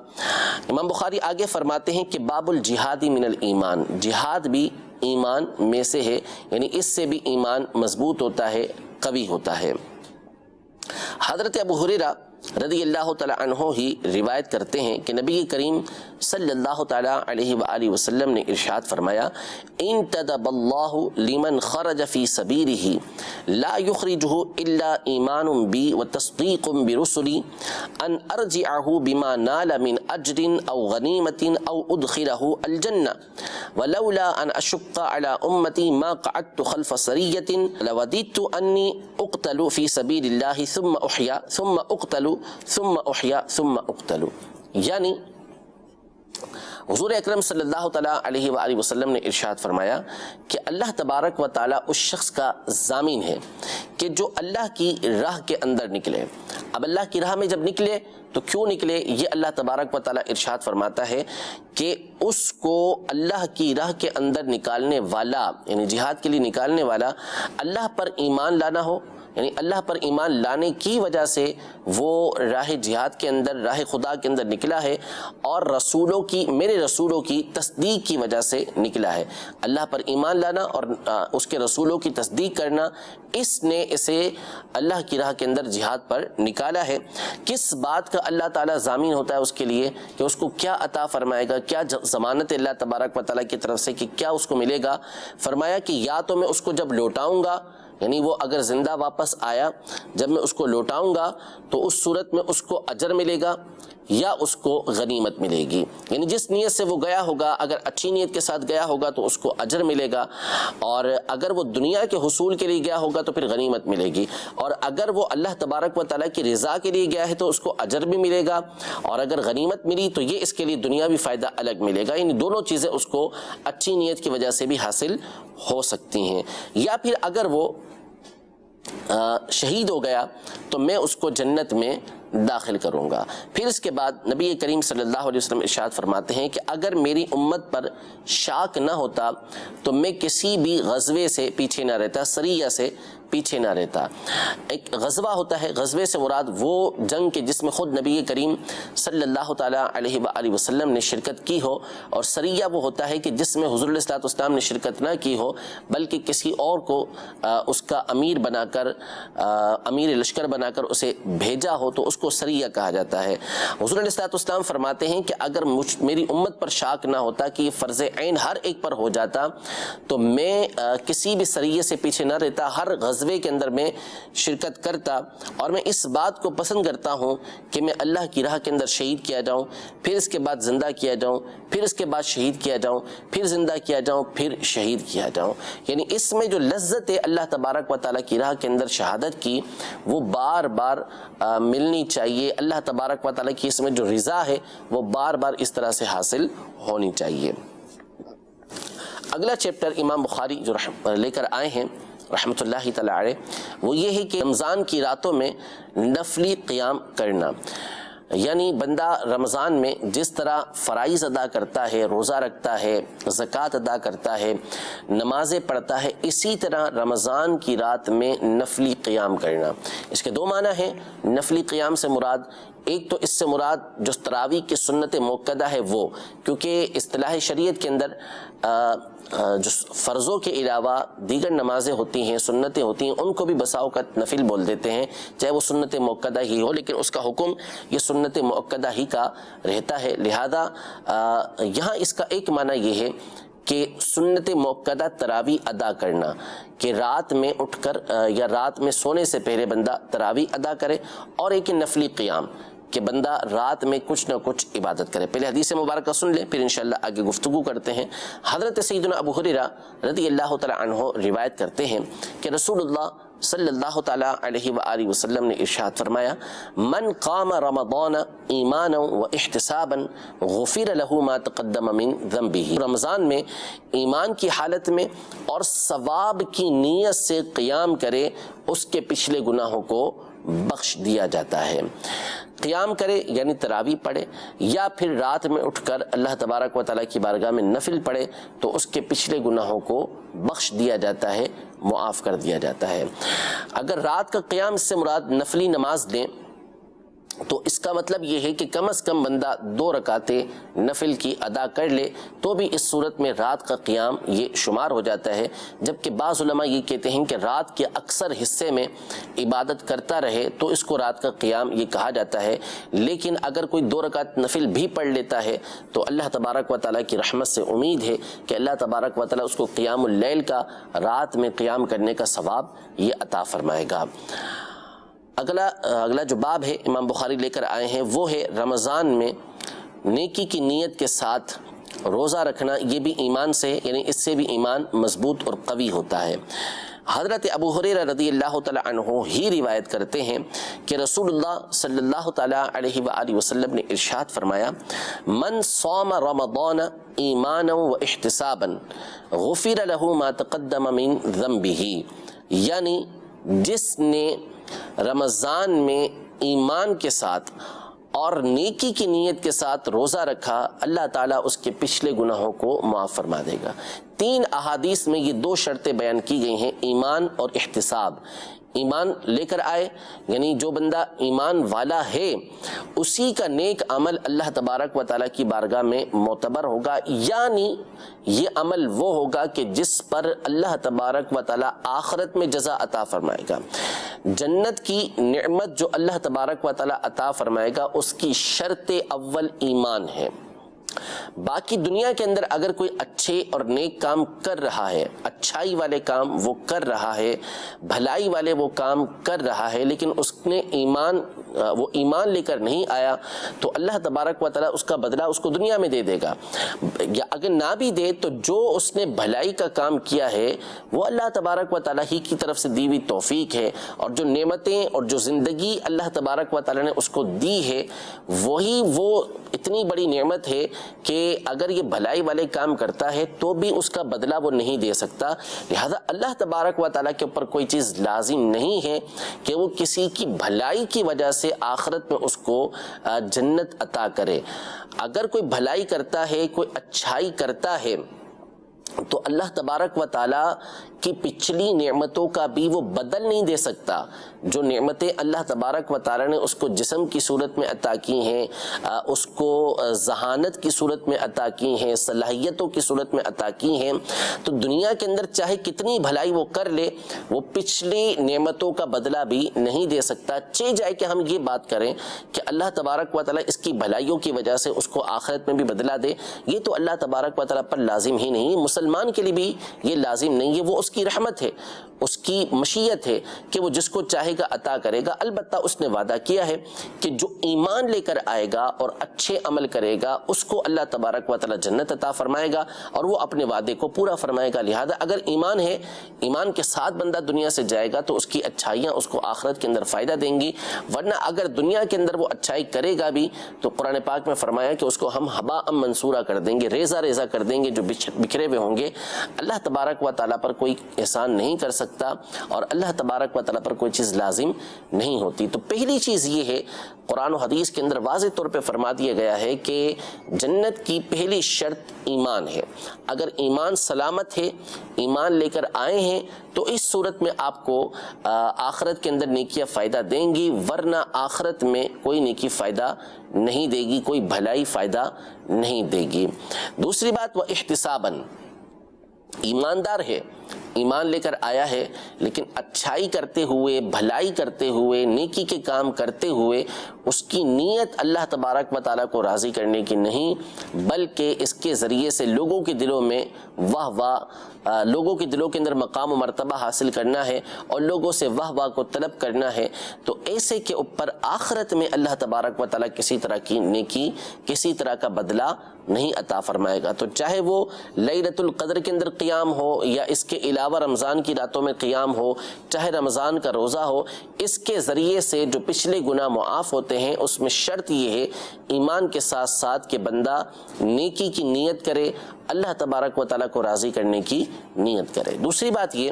امام بخاری آگے فرماتے ہیں کہ باب الجہاد من الایمان، جہاد بھی ایمان میں سے ہے، یعنی اس سے بھی ایمان مضبوط ہوتا ہے، قوی ہوتا ہے۔ حضرت ابو ہریرہ رضی اللہ تعالیٰ عنہ ہی روایت کرتے ہیں کہ نبی کریم صلی اللہ تعالیٰ علیہ وآلہ وسلم نے ارشاد فرمایا، انتدب اللہ لمن خرج فی سبیلہ لا یخرجہ الا ایمان بی وتصدیق برسلی ان ارجعہ بما نال من اجر او غنیمت او ادخلہ الجنہ ولولا ان اشق علی امتی ما قعدت خلف سریۃ لوددت انی اقتل فی سبیل اللہ ثم احیا ثم اقتل ثم احیا ثم اقتل، یعنی حضور اکرم صلی اللہ تعالیٰ علیہ وآلہ وسلم نے ارشاد فرمایا کہ اللہ تبارک و تعالیٰ اس شخص کا ضامن ہے کہ جو اللہ کی راہ کے اندر نکلے۔ اب اللہ کی راہ میں جب نکلے تو کیوں نکلے؟ یہ اللہ تبارک و تعالیٰ ارشاد فرماتا ہے کہ اس کو اللہ کی راہ کے اندر نکالنے والا، یعنی جہاد کے لیے نکالنے والا، اللہ پر ایمان لانا ہو، یعنی اللہ پر ایمان لانے کی وجہ سے وہ راہ جہاد کے اندر، راہ خدا کے اندر نکلا ہے، اور رسولوں کی، میرے رسولوں کی تصدیق کی وجہ سے نکلا ہے۔ اللہ پر ایمان لانا اور اس کے رسولوں کی تصدیق کرنا، اس نے اسے اللہ کی راہ کے اندر جہاد پر نکالا ہے۔ کس بات کا اللہ تعالیٰ ضامین ہوتا ہے اس کے لیے کہ اس کو کیا عطا فرمائے گا، کیا ضمانت اللہ تبارک و تعالیٰ کی طرف سے کہ کیا اس کو ملے گا؟ فرمایا کہ یا تو میں اس کو جب لوٹاؤں گا، یعنی وہ اگر زندہ واپس آیا، جب میں اس کو لوٹاؤں گا تو اس صورت میں اس کو اجر ملے گا یا اس کو غنیمت ملے گی، یعنی جس نیت سے وہ گیا ہوگا، اگر اچھی نیت کے ساتھ گیا ہوگا تو اس کو اجر ملے گا، اور اگر وہ دنیا کے حصول کے لیے گیا ہوگا تو پھر غنیمت ملے گی، اور اگر وہ اللہ تبارک و تعالیٰ کی رضا کے لیے گیا ہے تو اس کو اجر بھی ملے گا، اور اگر غنیمت ملی تو یہ اس کے لیے دنیاوی فائدہ الگ ملے گا، یعنی دونوں چیزیں اس کو اچھی نیت کی وجہ سے بھی حاصل ہو سکتی ہیں۔ یا پھر اگر وہ شہید ہو گیا تو میں اس کو جنت میں داخل کروں گا۔ پھر اس کے بعد نبی کریم صلی اللہ علیہ وسلم ارشاد فرماتے ہیں کہ اگر میری امت پر شاک نہ ہوتا تو میں کسی بھی غزوے سے پیچھے نہ رہتا، سریہ سے پیچھے نہ رہتا۔ ایک غزوہ ہوتا ہے، غزوے سے مراد وہ جنگ کے جس میں خود نبی کریم صلی اللہ تعالیٰ علیہ وآلہ وسلم نے شرکت کی ہو، اور سریہ وہ ہوتا ہے کہ جس میں حضور علیہ الصلوۃ والسلام نے شرکت نہ کی ہو بلکہ کسی اور کو اس کا امیر بنا کر، امیر لشکر بنا کر اسے بھیجا ہو تو اس کو سریہ کہا جاتا ہے۔ حضور علیہ الصلوۃ والسلام فرماتے ہیں کہ اگر میری امت پر شاک نہ ہوتا کہ یہ فرض عین ہر ایک پر ہو جاتا تو میں کسی بھی سریہ سے پیچھے نہ رہتا، ہر غزوے کے اندر میں شرکت کرتا، اور میں اس بات کو پسند کرتا ہوں کہ میں اللہ کی راہ کے اندر شہید کیا جاؤں، پھر اس کے بعد زندہ کیا جاؤں، پھر اس کے بعد شہید کیا جاؤں، پھر زندہ کیا جاؤں، پھر شہید کیا جاؤں، یعنی اس میں جو لذت ہے اللہ تبارک و تعالیٰ کی راہ کے اندر شہادت کی وہ بار بار ملنی چاہیے، اللہ تبارک و تعالیٰ کی اس میں جو رضا ہے وہ بار بار اس طرح سے حاصل ہونی چاہیے۔ اگلا چیپٹر امام بخاری جو لے کر آئے ہیں رحمۃ اللہ تعالیٰ علیہ، وہ یہ ہے کہ رمضان کی راتوں میں نفلی قیام کرنا، یعنی بندہ رمضان میں جس طرح فرائض ادا کرتا ہے، روزہ رکھتا ہے، زکوٰۃ ادا کرتا ہے، نمازیں پڑھتا ہے، اسی طرح رمضان کی رات میں نفلی قیام کرنا۔ اس کے دو معنی ہیں۔ نفلی قیام سے مراد، ایک تو اس سے مراد جو تراویح کی سنت موقدہ ہے وہ، کیونکہ اصطلاح شریعت کے اندر جو فرضوں کے علاوہ دیگر نمازیں ہوتی ہیں، سنتیں ہوتی ہیں، ان کو بھی بسا اوقات نفل بول دیتے ہیں، چاہے وہ سنت موقدہ ہی ہو، لیکن اس کا حکم یہ سنت موقدہ ہی کا رہتا ہے۔ لہذا یہاں اس کا ایک معنی یہ ہے کہ سنت موقدہ تراویح ادا کرنا، کہ رات میں اٹھ کر یا رات میں سونے سے پہلے بندہ تراویح ادا کرے، اور ایک نفلی قیام کہ بندہ رات میں کچھ نہ کچھ عبادت کرے۔ پہلے حدیث مبارکہ سن لیں، پھر انشاءاللہ آگے گفتگو کرتے ہیں۔ حضرت سیدنا ابو ہریرہ رضی اللہ تعالی عنہ روایت کرتے ہیں کہ رسول اللہ صلی اللہ تعالیٰ علیہ وآلہ وسلم نے ارشاد فرمایا، من قام رمضان ایمانا و احتسابا غفر له ما تقدم من ذنبہ۔ رمضان میں ایمان کی حالت میں اور ثواب کی نیت سے قیام کرے، اس کے پچھلے گناہوں کو بخش دیا جاتا ہے۔ قیام کرے یعنی تراویح پڑھے، یا پھر رات میں اٹھ کر اللہ تبارک و تعالیٰ کی بارگاہ میں نفل پڑھے تو اس کے پچھلے گناہوں کو بخش دیا جاتا ہے، معاف کر دیا جاتا ہے۔ اگر رات کا قیام سے مراد نفلی نماز لیں تو اس کا مطلب یہ ہے کہ کم از کم بندہ 2 رکعتیں نفل کی ادا کر لے تو بھی اس صورت میں رات کا قیام یہ شمار ہو جاتا ہے۔ جبکہ بعض علماء یہ کہتے ہیں کہ رات کے اکثر حصے میں عبادت کرتا رہے تو اس کو رات کا قیام یہ کہا جاتا ہے، لیکن اگر کوئی 2 رکعت نفل بھی پڑھ لیتا ہے تو اللہ تبارک و تعالیٰ کی رحمت سے امید ہے کہ اللہ تبارک و تعالیٰ اس کو قیام اللیل کا، رات میں قیام کرنے کا ثواب یہ عطا فرمائے گا۔ اگلا جو باب ہے امام بخاری لے کر آئے ہیں وہ ہے رمضان میں نیکی کی نیت کے ساتھ روزہ رکھنا، یہ بھی ایمان سے، یعنی اس سے بھی ایمان مضبوط اور قوی ہوتا ہے۔ حضرت ابو ہریرہ رضی اللہ تعالیٰ عنہ ہی روایت کرتے ہیں کہ رسول اللہ صلی اللہ تعالیٰ علیہ وآلہ وسلم نے ارشاد فرمایا، من صام رمضان ایمانا و احتسابا غفر له ما تقدم من ذنبہ، یعنی جس نے رمضان میں ایمان کے ساتھ اور نیکی کی نیت کے ساتھ روزہ رکھا، اللہ تعالیٰ اس کے پچھلے گناہوں کو معاف فرما دے گا۔ 3 احادیث میں یہ 2 شرطیں بیان کی گئی ہیں، ایمان اور احتساب۔ ایمان لے کر آئے، یعنی جو بندہ ایمان والا ہے اسی کا نیک عمل اللہ تبارک و تعالیٰ کی بارگاہ میں معتبر ہوگا، یعنی یہ عمل وہ ہوگا کہ جس پر اللہ تبارک و تعالیٰ آخرت میں جزا عطا فرمائے گا۔ جنت کی نعمت جو اللہ تبارک و تعالیٰ عطا فرمائے گا اس کی شرط اول ایمان ہے۔ باقی دنیا کے اندر اگر کوئی اچھے اور نیک کام کر رہا ہے، اچھائی والے کام وہ کر رہا ہے، بھلائی والے وہ کام کر رہا ہے، لیکن اس نے وہ ایمان لے کر نہیں آیا، تو اللہ تبارک و تعالیٰ اس کا بدلہ اس کو دنیا میں دے دے گا، یا اگر نہ بھی دے تو جو اس نے بھلائی کا کام کیا ہے وہ اللہ تبارک و تعالیٰ ہی کی طرف سے دی ہوئی توفیق ہے، اور جو نعمتیں اور جو زندگی اللہ تبارک و تعالیٰ نے اس کو دی ہے وہی وہ اتنی بڑی نعمت ہے کہ اگر یہ بھلائی والے کام کرتا ہے تو بھی اس کا بدلہ وہ نہیں دے سکتا۔ لہذا اللہ تبارک و تعالیٰ کے اوپر کوئی چیز لازم نہیں ہے کہ وہ کسی کی بھلائی کی وجہ سے آخرت میں اس کو جنت عطا کرے۔ اگر کوئی بھلائی کرتا ہے، کوئی اچھائی کرتا ہے، تو اللہ تبارک و تعالیٰ کی پچھلی نعمتوں کا بھی وہ بدل نہیں دے سکتا۔ جو نعمتیں اللہ تبارک و تعالیٰ نے اس کو جسم کی صورت میں عطا کی ہیں، اس کو ذہانت کی صورت میں عطا کی ہیں، صلاحیتوں کی صورت میں عطا کی ہیں، تو دنیا کے اندر چاہے کتنی بھلائی وہ کر لے وہ پچھلی نعمتوں کا بدلہ بھی نہیں دے سکتا۔ چاہے جائے کہ ہم یہ بات کریں کہ اللہ تبارک و تعالیٰ اس کی بھلائیوں کی وجہ سے اس کو آخرت میں بھی بدلہ دے، یہ تو اللہ تبارک و تعالیٰ پر لازم ہی نہیں، مسلمان کے لیے بھی یہ لازم نہیں ہے، وہ اس کی رحمت ہے، اس کی مشیت ہے کہ وہ جس کو چاہے گا عطا کرے گا۔ البتہ اس نے وعدہ کیا ہے کہ جو ایمان لے کر آئے گا اور اچھے عمل کرے گا اس کو اللہ تبارک و تعالیٰ جنت عطا فرمائے گا اور وہ اپنے وعدے کو پورا فرمائے گا۔ لہذا اگر ایمان ہے، ایمان کے ساتھ بندہ دنیا سے جائے گا تو اس کی اچھائیاں اس کو آخرت کے اندر فائدہ دیں گی، ورنہ اگر دنیا کے اندر وہ اچھائی کرے گا بھی تو قرآن پاک میں فرمایا کہ اس کو ہم ہباء منصورا کر دیں گے، ریزہ ریزہ کر دیں گے، جو بکھرے ہوئے ہوں گے۔ اللہ تبارک و تعالیٰ پر کوئی احسان نہیں کر سکتا اور اللہ تبارک و تعالیٰ پر کوئی چیز لازم نہیں ہوتی۔ تو پہلی چیز یہ ہے، قرآن و حدیث کے اندر واضح طور پہ فرما دیا گیا ہے کہ جنت کی پہلی شرط ایمان ہے۔ اگر ایمان سلامت ہے، ایمان لے کر آئے ہیں تو اس صورت میں آپ کو آخرت کے اندر نیکیاں فائدہ دیں گی، ورنہ آخرت میں کوئی نیکی فائدہ نہیں دے گی، کوئی بھلائی فائدہ نہیں دے گی۔ دوسری بات، وہ احتساباً، ایماندار ہے، ایمان لے کر آیا ہے، لیکن اچھائی کرتے ہوئے، بھلائی کرتے ہوئے، نیکی کے کام کرتے ہوئے اس کی نیت اللہ تبارک و تعالیٰ کو راضی کرنے کی نہیں، بلکہ اس کے ذریعے سے لوگوں کے دلوں میں واہ واہ، لوگوں کے دلوں کے اندر مقام و مرتبہ حاصل کرنا ہے اور لوگوں سے واہ واہ کو طلب کرنا ہے، تو ایسے کے اوپر آخرت میں اللہ تبارک و تعالیٰ کسی طرح کی نیکی، کسی طرح کا بدلہ نہیں عطا فرمائے گا۔ تو چاہے وہ لیلۃ القدر کے اندر قیام ہو یا اس کے علاوہ رمضان کی راتوں میں قیام ہو، چاہے رمضان کا روزہ ہو، اس کے ذریعے سے جو پچھلے گناہ معاف ہوتے ہیں، اس میں شرط یہ ہے ایمان کے ساتھ ساتھ کہ بندہ نیکی کی نیت کرے، اللہ تبارک و تعالیٰ کو راضی کرنے کی نیت کرے۔ دوسری بات یہ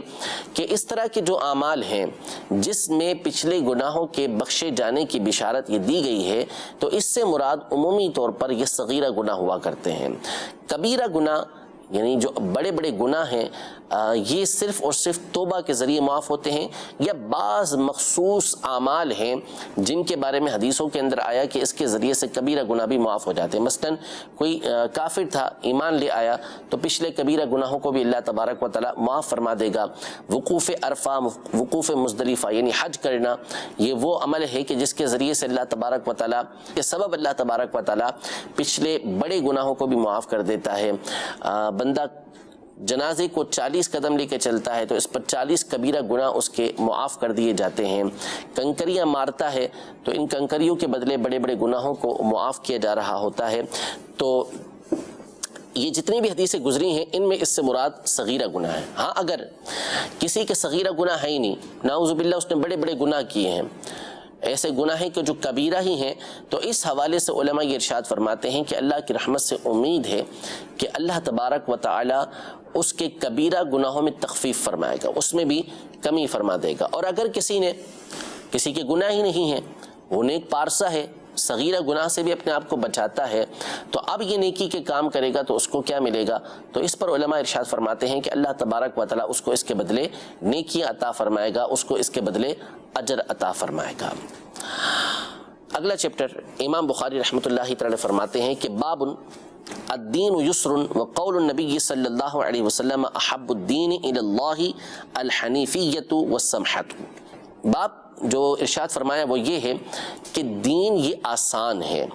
کہ اس طرح کے جو اعمال ہیں جس میں پچھلے گناہوں کے بخشے جانے کی بشارت یہ دی گئی ہے، تو اس سے مراد عمومی طور پر یہ صغیرہ گناہ ہوا کرتے ہیں۔ کبیرہ گناہ یعنی جو بڑے بڑے گناہ ہیں یہ صرف اور صرف توبہ کے ذریعے معاف ہوتے ہیں، یا بعض مخصوص اعمال ہیں جن کے بارے میں حدیثوں کے اندر آیا کہ اس کے ذریعے سے کبیرہ گناہ بھی معاف ہو جاتے ہیں۔ مثلا کوئی کافر تھا، ایمان لے آیا تو پچھلے کبیرہ گناہوں کو بھی اللہ تبارک و تعالیٰ معاف فرما دے گا۔ وقوف عرفہ، وقوف مزدلفہ یعنی حج کرنا، یہ وہ عمل ہے کہ جس کے ذریعے سے اللہ تبارک و تعالیٰ کے سبب اللہ تبارک و تعالیٰ پچھلے بڑے گناہوں کو بھی معاف کر دیتا ہے۔ بندہ جنازے کو 40 قدم لے کے چلتا ہے تو اس پر 40 کبیرہ گناہ اس کے معاف کر دیے جاتے ہیں۔ کنکریاں مارتا ہے تو ان کنکریوں کے بدلے بڑے بڑے گناہوں کو معاف کیا جا رہا ہوتا ہے۔ تو یہ جتنی بھی حدیثیں گزری ہیں ان میں اس سے مراد صغیرہ گناہ ہے۔ ہاں اگر کسی کے صغیرہ گناہ ہے ہی نہیں، نعوذ باللہ اس نے بڑے بڑے گناہ کیے ہیں، ایسے گناہ ہیں کہ جو کبیرہ ہی ہیں، تو اس حوالے سے علماء یہ ارشاد فرماتے ہیں کہ اللہ کی رحمت سے امید ہے کہ اللہ تبارک و تعالی اس کے کبیرہ گناہوں میں تخفیف فرمائے گا، اس میں بھی کمی فرما دے گا۔ اور اگر کسی کے گناہ ہی نہیں ہیں، وہ نیک پارسا ہے، صغیرہ گناہ سے بھی اپنے آپ کو بچاتا ہے تو اب یہ نیکی کے کام کرے گا تو اس کو کیا ملے گا؟ تو اس پر علماء ارشاد فرماتے ہیں کہ اللہ تبارک و تعالیٰ اس کو اس کے بدلے نیکی عطا فرمائے گا، اس کو اس کے بدلے اجر عطا فرمائے گا۔ اگلا چیپٹر امام بخاری رحمۃ اللہ تعالی فرماتے ہیں کہ باب الدین یسر وقول النبی صلی اللہ علیہ وسلم احب الدین الی اللہ الحنیفیۃ والسمحۃ۔ باب جو ارشاد فرمایا وہ یہ ہے کہ دین یہ آسان ہے،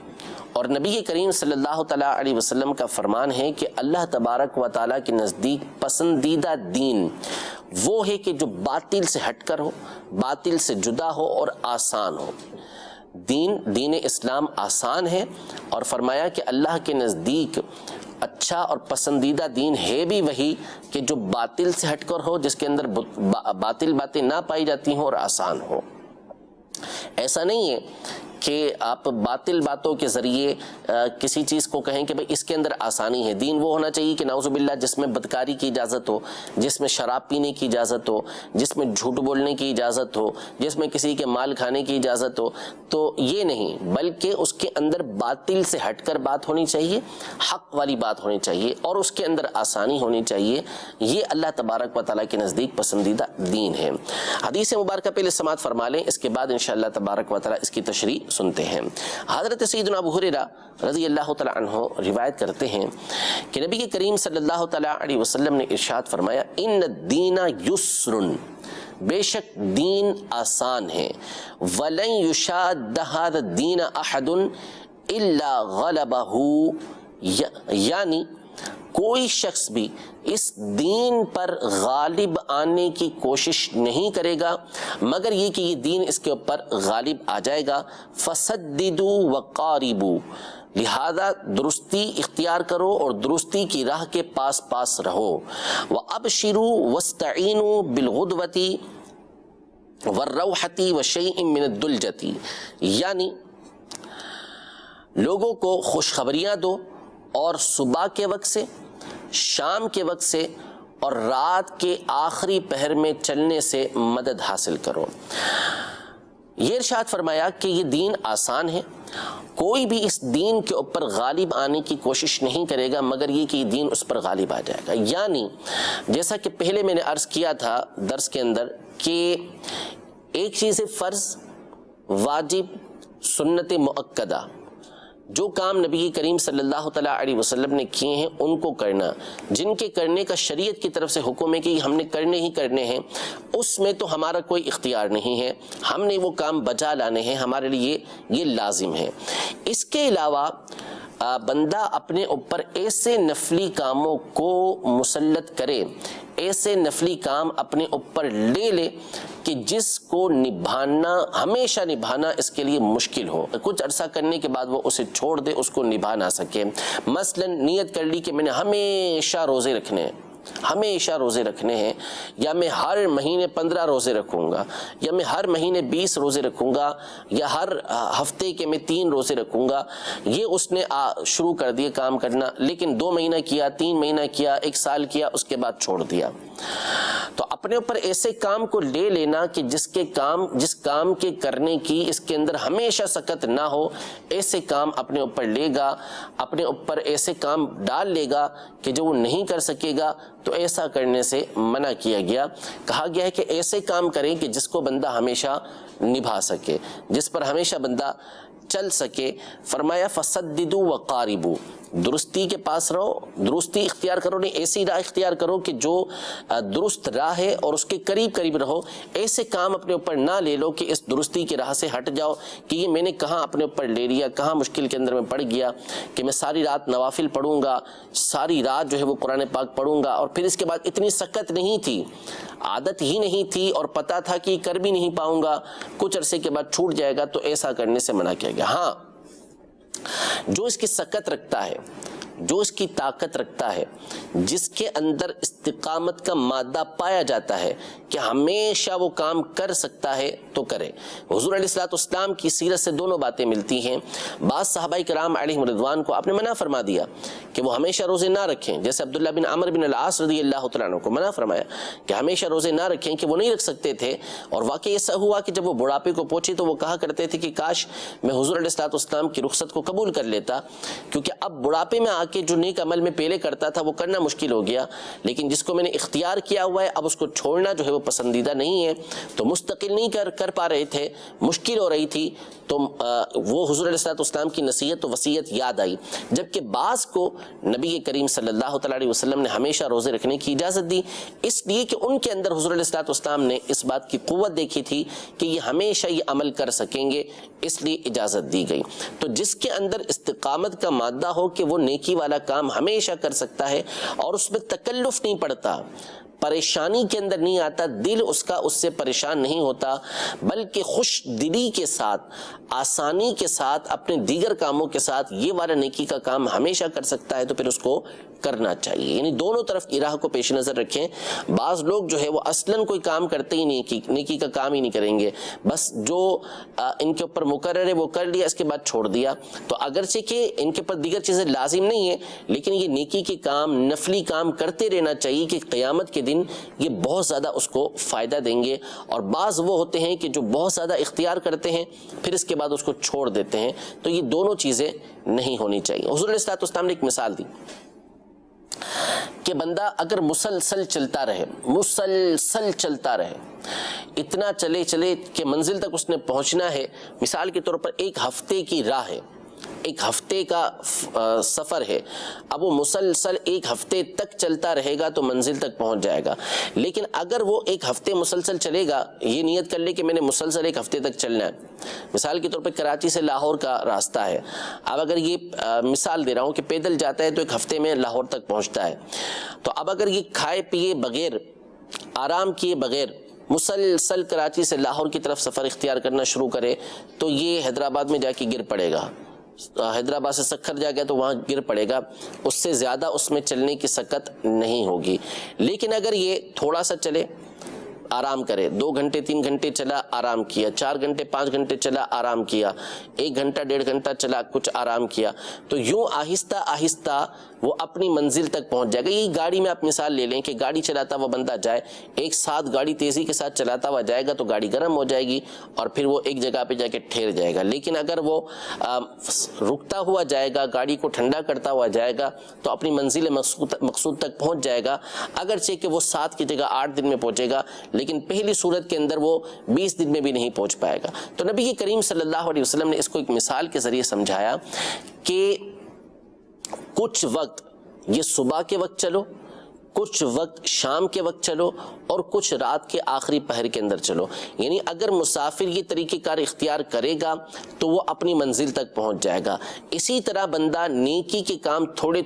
اور نبی کریم صلی اللہ تعالیٰ علیہ وسلم کا فرمان ہے کہ اللہ تبارک و تعالیٰ کے نزدیک پسندیدہ دین وہ ہے کہ جو باطل سے ہٹ کر ہو، باطل سے جدا ہو اور آسان ہو۔ دین اسلام آسان ہے، اور فرمایا کہ اللہ کے نزدیک اچھا اور پسندیدہ دین ہے بھی وہی کہ جو باطل سے ہٹ کر ہو، جس کے اندر باطل باتیں نہ پائی جاتی ہوں اور آسان ہو۔ ایسا نہیں ہے کہ آپ باطل باتوں کے ذریعے کسی چیز کو کہیں کہ بھئی اس کے اندر آسانی ہے۔ دین وہ ہونا چاہیے کہ نعوذ باللہ جس میں بدکاری کی اجازت ہو، جس میں شراب پینے کی اجازت ہو، جس میں جھوٹ بولنے کی اجازت ہو، جس میں کسی کے مال کھانے کی اجازت ہو، تو یہ نہیں، بلکہ اس کے اندر باطل سے ہٹ کر بات ہونی چاہیے، حق والی بات ہونی چاہیے، اور اس کے اندر آسانی ہونی چاہیے۔ یہ اللہ تبارک و تعالیٰ کے نزدیک پسندیدہ دین ہے۔ حدیث مبارکہ پہلے سماعت فرما لیں، اس کے بعد انشاءاللہ تبارک و تعالیٰ اس کی تشریح سنتے ہیں۔ حضرت سیدنا ابو ہریرہ رضی اللہ تعالیٰ عنہ روایت کرتے ہیں کہ نبی کریم صلی اللہ تعالیٰ علیہ وسلم نے ارشاد فرمایا ان الدین یسر، بے شک دین آسان ہے، وَلَن يُشَادَّ هَذَا الدِّينَ أَحَدٌ إِلَّا غَلَبَهُ، یعنی کوئی شخص بھی اس دین پر غالب آنے کی کوشش نہیں کرے گا مگر یہ کہ یہ دین اس کے اوپر غالب آ جائے گا۔ فَسَدِّدُوا وَقَارِبُوا، لہذا درستی اختیار کرو اور درستی کی راہ کے پاس پاس رہو۔ وَأَبْشِرُوا وَاسْتَعِينُوا بِالْغُدْوَةِ وَالرَّوْحَةِ وَشَيْءٍ مِّنَ الدُّلْجَةِ، یعنی لوگوں کو خوشخبریاں دو، اور صبح کے وقت سے، شام کے وقت سے، اور رات کے آخری پہر میں چلنے سے مدد حاصل کرو۔ یہ ارشاد فرمایا کہ یہ دین آسان ہے، کوئی بھی اس دین کے اوپر غالب آنے کی کوشش نہیں کرے گا مگر یہ کہ یہ دین اس پر غالب آ جائے گا۔ یعنی جیسا کہ پہلے میں نے عرض کیا تھا درس کے اندر کہ ایک چیز ہے فرض، واجب، سنت مؤکدہ، جو کام نبی کریم صلی اللہ تعالیٰ علیہ وسلم نے کیے ہیں ان کو کرنا، جن کے کرنے کا شریعت کی طرف سے حکم ہے کہ ہم نے کرنے ہی کرنے ہیں، اس میں تو ہمارا کوئی اختیار نہیں ہے، ہم نے وہ کام بجا لانے ہیں، ہمارے لیے یہ لازم ہے۔ اس کے علاوہ بندہ اپنے اوپر ایسے نفلی کاموں کو مسلط کرے، ایسے نفلی کام اپنے اوپر لے لے کہ جس کو نبھانا، ہمیشہ نبھانا اس کے لیے مشکل ہو، کچھ عرصہ کرنے کے بعد وہ اسے چھوڑ دے، اس کو نبھا نہ سکے۔ مثلا نیت کر لی کہ میں نے ہمیشہ روزے رکھنے ہیں، ہمیشہ روزے رکھنے ہیں، یا میں ہر مہینے 15 روزے رکھوں گا، یا میں ہر مہینے 20 روزے رکھوں گا، یا ہر ہفتے کے میں 3 روزے رکھوں گا۔ یہ اس نے شروع کر دیا کام کرنا، لیکن 2 مہینہ کیا، 3 مہینہ کیا، 1 سال کیا، اس کے بعد چھوڑ دیا۔ تو اپنے اوپر ایسے کام کو لے لینا کہ جس کام کے کرنے کی اس کے اندر ہمیشہ سکت نہ ہو، ایسے کام اپنے اوپر لے گا، اپنے اوپر ایسے کام ڈال لے گا کہ جو وہ نہیں کر سکے گا، تو ایسا کرنے سے منع کیا گیا۔ کہا گیا ہے کہ ایسے کام کریں کہ جس کو بندہ ہمیشہ نبھا سکے، جس پر ہمیشہ بندہ چل سکے۔ فرمایا فَسَدِّدُوا وَقَارِبُوا، درستی کے پاس رہو، درستی اختیار کرو، نہیں ایسی راہ اختیار کرو کہ جو درست راہ ہے اور اس کے قریب قریب رہو۔ ایسے کام اپنے اوپر نہ لے لو کہ اس درستی کی راہ سے ہٹ جاؤ کہ یہ میں نے کہاں اپنے اوپر لے لیا، کہاں مشکل کے اندر میں پڑ گیا کہ میں ساری رات نوافل پڑھوں گا، ساری رات جو ہے وہ قرآن پاک پڑھوں گا، اور پھر اس کے بعد اتنی سکت نہیں تھی، عادت ہی نہیں تھی، اور پتہ تھا کہ کر بھی نہیں پاؤں گا، کچھ عرصے کے بعد چھوٹ جائے گا، تو ایسا کرنے سے منع کیا گیا۔ ہاں جو اس کی سکت رکھتا ہے، جو اس کی طاقت رکھتا ہے، جس کے اندر استقامت کا مادہ پایا جاتا ہے کہ ہمیشہ وہ کام کر سکتا ہے تو کرے۔ حضور علیہ الصلوۃ والسلام کی سیرت سے دونوں باتیں ملتی ہیں۔ بعض صحابہ کرام علیہم رضوان کو آپ نے منع فرما دیا کہ وہ ہمیشہ روزے نہ رکھیں، جیسے عبداللہ بن عمرو بن العاص رضی اللہ تعالیٰ عنہ کو منع فرمایا کہ ہمیشہ روزے نہ رکھیں، کہ وہ نہیں رکھ سکتے تھے، اور واقعی ایسا ہوا کہ جب وہ بڑھاپے کو پہنچے تو وہ کہا کرتے تھے کہ کاش میں حضور علیہ الصلوۃ والسلام کی رخصت کو قبول کر لیتا، کیونکہ اب بڑھاپے میں آ کے جو نیک عمل میں پہلے کرتا تھا وہ کرنا مشکل ہو گیا، لیکن جس کو میں نے اختیار کیا ہوا ہے اب اس کو چھوڑنا جو ہے وہ پسندیدہ نہیں ہے، تو مستقل نہیں کر پا رہے تھے، مشکل ہو رہی تھی، تو وہ حضور علیہ الصلوۃ والسلام کی نصیحت و وصیت یاد آئی، جبکہ بعض کو نبی کریم صلی اللہ تعالیٰ علیہ وسلم نے ہمیشہ روزے رکھنے کی اجازت دی، اس لیے کہ ان کے اندر حضور علیہ الصلوۃ والسلام نے اس بات کی قوت دیکھی تھی کہ یہ ہمیشہ یہ عمل کر سکیں گے، اس لیے اجازت دی گئی۔ تو جس کے اندر استقامت کا مادہ ہو کہ وہ نیکی والا کام ہمیشہ کر سکتا ہے اور اس میں تکلف نہیں پڑتا، پریشانی کے اندر نہیں آتا، دل اس کا اس سے پریشان نہیں ہوتا، بلکہ خوش دلی کے ساتھ، آسانی کے ساتھ، اپنے دیگر کاموں کے ساتھ یہ والا نیکی کا کام ہمیشہ کر سکتا ہے، تو پھر اس کو کرنا چاہیے۔ یعنی دونوں طرف کی راہ کو پیش نظر رکھیں۔ بعض لوگ جو ہے وہ اصلاً کوئی کام کرتے ہی نہیں، نیکی کا کام ہی نہیں کریں گے، بس جو ان کے اوپر مقرر ہے وہ کر لیا، اس کے بعد چھوڑ دیا، تو اگرچہ کہ ان کے اوپر دیگر چیزیں لازم نہیں ہیں، لیکن یہ نیکی کے کام، نفلی کام کرتے رہنا چاہیے کہ قیامت کے دن یہ بہت زیادہ اس کو فائدہ دیں گے۔ اور بعض وہ ہوتے ہیں کہ جو بہت زیادہ اختیار کرتے ہیں پھر اس کے بعد اس کو چھوڑ دیتے ہیں، تو یہ دونوں چیزیں نہیں ہونی چاہیے۔ حضور علیہ الصلوۃ والسلام نے ایک مثال دی کہ بندہ اگر مسلسل چلتا رہے، اتنا چلے کہ منزل تک اس نے پہنچنا ہے، مثال کے طور پر ایک ہفتے کی راہ ہے، ایک ہفتے کا سفر ہے، اب وہ مسلسل ایک ہفتے تک چلتا رہے گا تو منزل تک پہنچ جائے گا، لیکن اگر وہ ایک ہفتے مسلسل چلے گا، یہ نیت کر لے کہ میں نے مسلسل ایک ہفتے تک چلنا ہے، مثال کے طور پہ کراچی سے لاہور کا راستہ ہے، اب اگر یہ مثال دے رہا ہوں کہ پیدل جاتا ہے تو ایک ہفتے میں لاہور تک پہنچتا ہے، تو اب اگر یہ کھائے پیے بغیر، آرام کیے بغیر مسلسل کراچی سے لاہور کی طرف سفر اختیار کرنا شروع کرے تو یہ حیدرآباد میں جا کے گر پڑے گا، حیدرآباد سے سکھر جا گیا تو وہاں گر پڑے گا، اس سے زیادہ اس میں چلنے کی سکت نہیں ہوگی۔ لیکن اگر یہ تھوڑا سا چلے، آرام کرے، 2 گھنٹے 3 گھنٹے چلا، آرام کیا، 4 گھنٹے 5 گھنٹے چلا، آرام کیا، 1 گھنٹہ 1.5 گھنٹہ چلا، کچھ آرام کیا، تو یوں آہستہ آہستہ وہ اپنی منزل تک پہنچ جائے گا۔ یہی گاڑی میں آپ مثال لے لیں کہ گاڑی چلاتا ہوا بندہ جائے، ایک ساتھ گاڑی تیزی کے ساتھ چلاتا ہوا جائے گا تو گاڑی گرم ہو جائے گی اور پھر وہ ایک جگہ پہ جا کے ٹھہر جائے گا، لیکن اگر وہ رکتا ہوا جائے گا، گاڑی کو ٹھنڈا کرتا ہوا جائے گا تو اپنی منزل مقصود تک پہنچ جائے گا، اگرچہ کہ وہ 7 کی جگہ 8 دن میں پہنچے گا، لیکن پہلی صورت کے اندر وہ 20 دن میں بھی نہیں پہنچ پائے گا۔ تو نبی کریم صلی اللہ علیہ وسلم نے اس کو ایک مثال کے ذریعے سمجھایا کہ کچھ وقت یہ صبح کے وقت چلو، کچھ وقت شام کے وقت چلو اور کچھ رات کے آخری پہر کے اندر چلو، یعنی اگر مسافر یہ طریقہ کار اختیار کرے گا تو وہ اپنی منزل تک پہنچ جائے گا۔ اسی طرح بندہ نیکی کے کام تھوڑے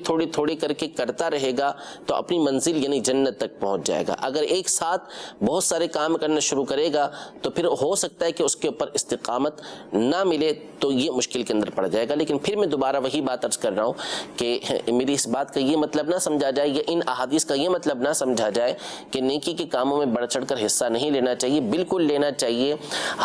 کر کے کرتا رہے گا تو اپنی منزل یعنی جنت تک پہنچ جائے گا۔ اگر ایک ساتھ بہت سارے کام کرنا شروع کرے گا تو پھر ہو سکتا ہے کہ اس کے اوپر استقامت نہ ملے تو یہ مشکل کے اندر پڑ جائے گا۔ لیکن پھر میں دوبارہ وہی بات عرض کر رہا ہوں کہ میری اس بات کا یہ مطلب نہ سمجھا جائے یا ان احادیث کا یہ مطلب نہ سمجھا جائے کہ نیکی کے کاموں میں بڑھ چڑھ کر حصہ نہیں لینا چاہیے، بالکل لینا چاہیے،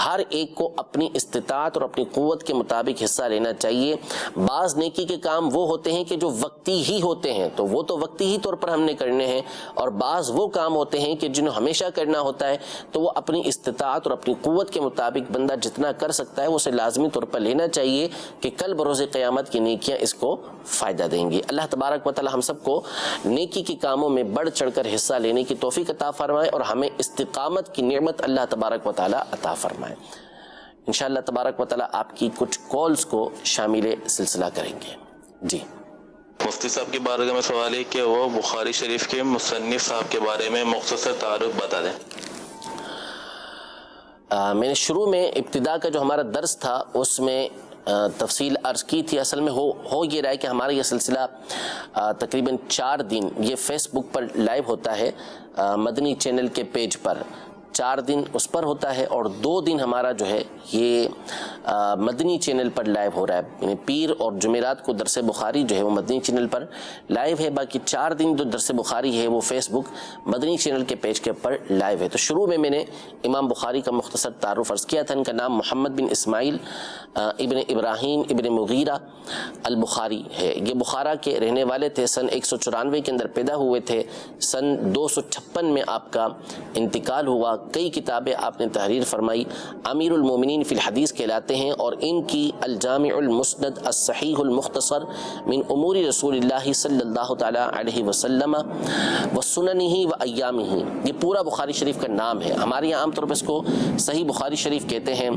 ہر ایک کو اپنی استطاعت اور اپنی قوت کے مطابق حصہ لینا چاہیے۔ بعض نیکی کے کام وہ ہوتے ہیں کہ جو وقتی ہی ہوتے ہیں تو وہ تو وقتی ہی طور پر ہم نے کرنے ہیں، اور بعض وہ کام ہوتے ہیں کہ جنہیں ہمیشہ کرنا ہوتا ہے تو وہ اپنی استطاعت اور اپنی قوت کے مطابق بندہ جتنا کر سکتا ہے وہ اسے لازمی طور پر لینا چاہیے کہ کل بروز قیامت کی نیکیاں اس کو فائدہ دیں گی۔ اللہ تبارک و تعالی ہم سب کو نیکی کے کاموں میں بڑھ چڑھ کر حصہ لینے کی توفیق عطا فرمائے اور ہمیں استقامت کی نعمت اللہ تبارک و تعالی عطا فرمائے۔ انشاءاللہ تبارک و تعالی آپ کی کچھ کالز کو شامل سلسلہ کریں گے۔ جی مفتی صاحب کے بارے میں سوال ہے کہ وہ بخاری شریف کے مصنف صاحب کے بارے میں مختصر تعارف بتا دیں۔ میں نے شروع میں ابتدا کا جو ہمارا درس تھا اس میں تفصیل عرض کی تھی۔ اصل میں ہو یہ رہا ہے کہ ہمارا یہ سلسلہ تقریباً 4 دن یہ فیس بک پر لائیو ہوتا ہے، مدنی چینل کے پیج پر، 4 دن اس پر ہوتا ہے اور 2 دن ہمارا جو ہے یہ مدنی چینل پر لائیو ہو رہا ہے. یعنی پیر اور جمعرات کو درس بخاری جو ہے وہ مدنی چینل پر لائیو ہے. باقی 4 دن جو درس بخاری ہے وہ فیس بک مدنی چینل کے پیج کے اوپر لائیو ہے. تو شروع میں نے امام بخاری کا مختصر تعارف عرض کیا تھا. ان کا نام محمد بن اسماعیل ابن ابراہیم ابن مغیرہ البخاری ہے. یہ بخارا کے رہنے والے تھے. سن 194 کے اندر پیدا ہوئے تھے. سن 256 میں آپ کا انتقال ہوا. کئی کتابیں آپ نے تحریر فرمائی. امیر المومنین فی الحدیث کہلاتے ہیں اور ان کی الجامع المسند الصحیح المختصر من امور رسول اللہ صلی اللہ تعالی علیہ وسلم وسننہ وایامہ، یہ پورا بخاری شریف کا نام ہے. ہمارے یہاں عام طور پر اس کو صحیح بخاری شریف کہتے ہیں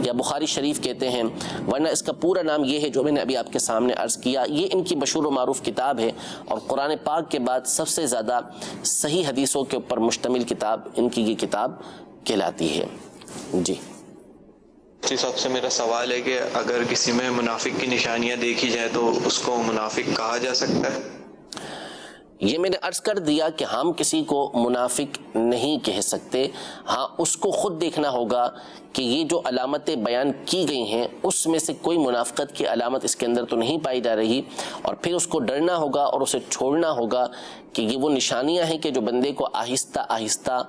یا بخاری شریف کہتے ہیں، ورنہ اس کا پورا نام یہ ہے جو میں نے ابھی آپ کے سامنے عرض کیا. یہ ان کی مشہور و معروف کتاب ہے اور قرآن پاک کے بعد سب سے زیادہ صحیح حدیثوں کے اوپر مشتمل کتاب ان کی یہ کتاب کہلاتی ہے. جی صاحب سے میرا سوال ہے کہ اگر کسی میں منافق کی نشانیاں دیکھی جائیں تو اس کو منافق کہا جا سکتا ہے؟ یہ میں نے عرض کر دیا کہ ہم کسی کو منافق نہیں کہہ سکتے. ہاں اس کو خود دیکھنا ہوگا کہ یہ جو علامتیں بیان کی گئی ہیں اس میں سے کوئی منافقت کی علامت اس کے اندر تو نہیں پائی جا رہی، اور پھر اس کو ڈرنا ہوگا اور اسے چھوڑنا ہوگا کہ یہ وہ نشانیاں ہیں کہ جو بندے کو آہستہ آہستہ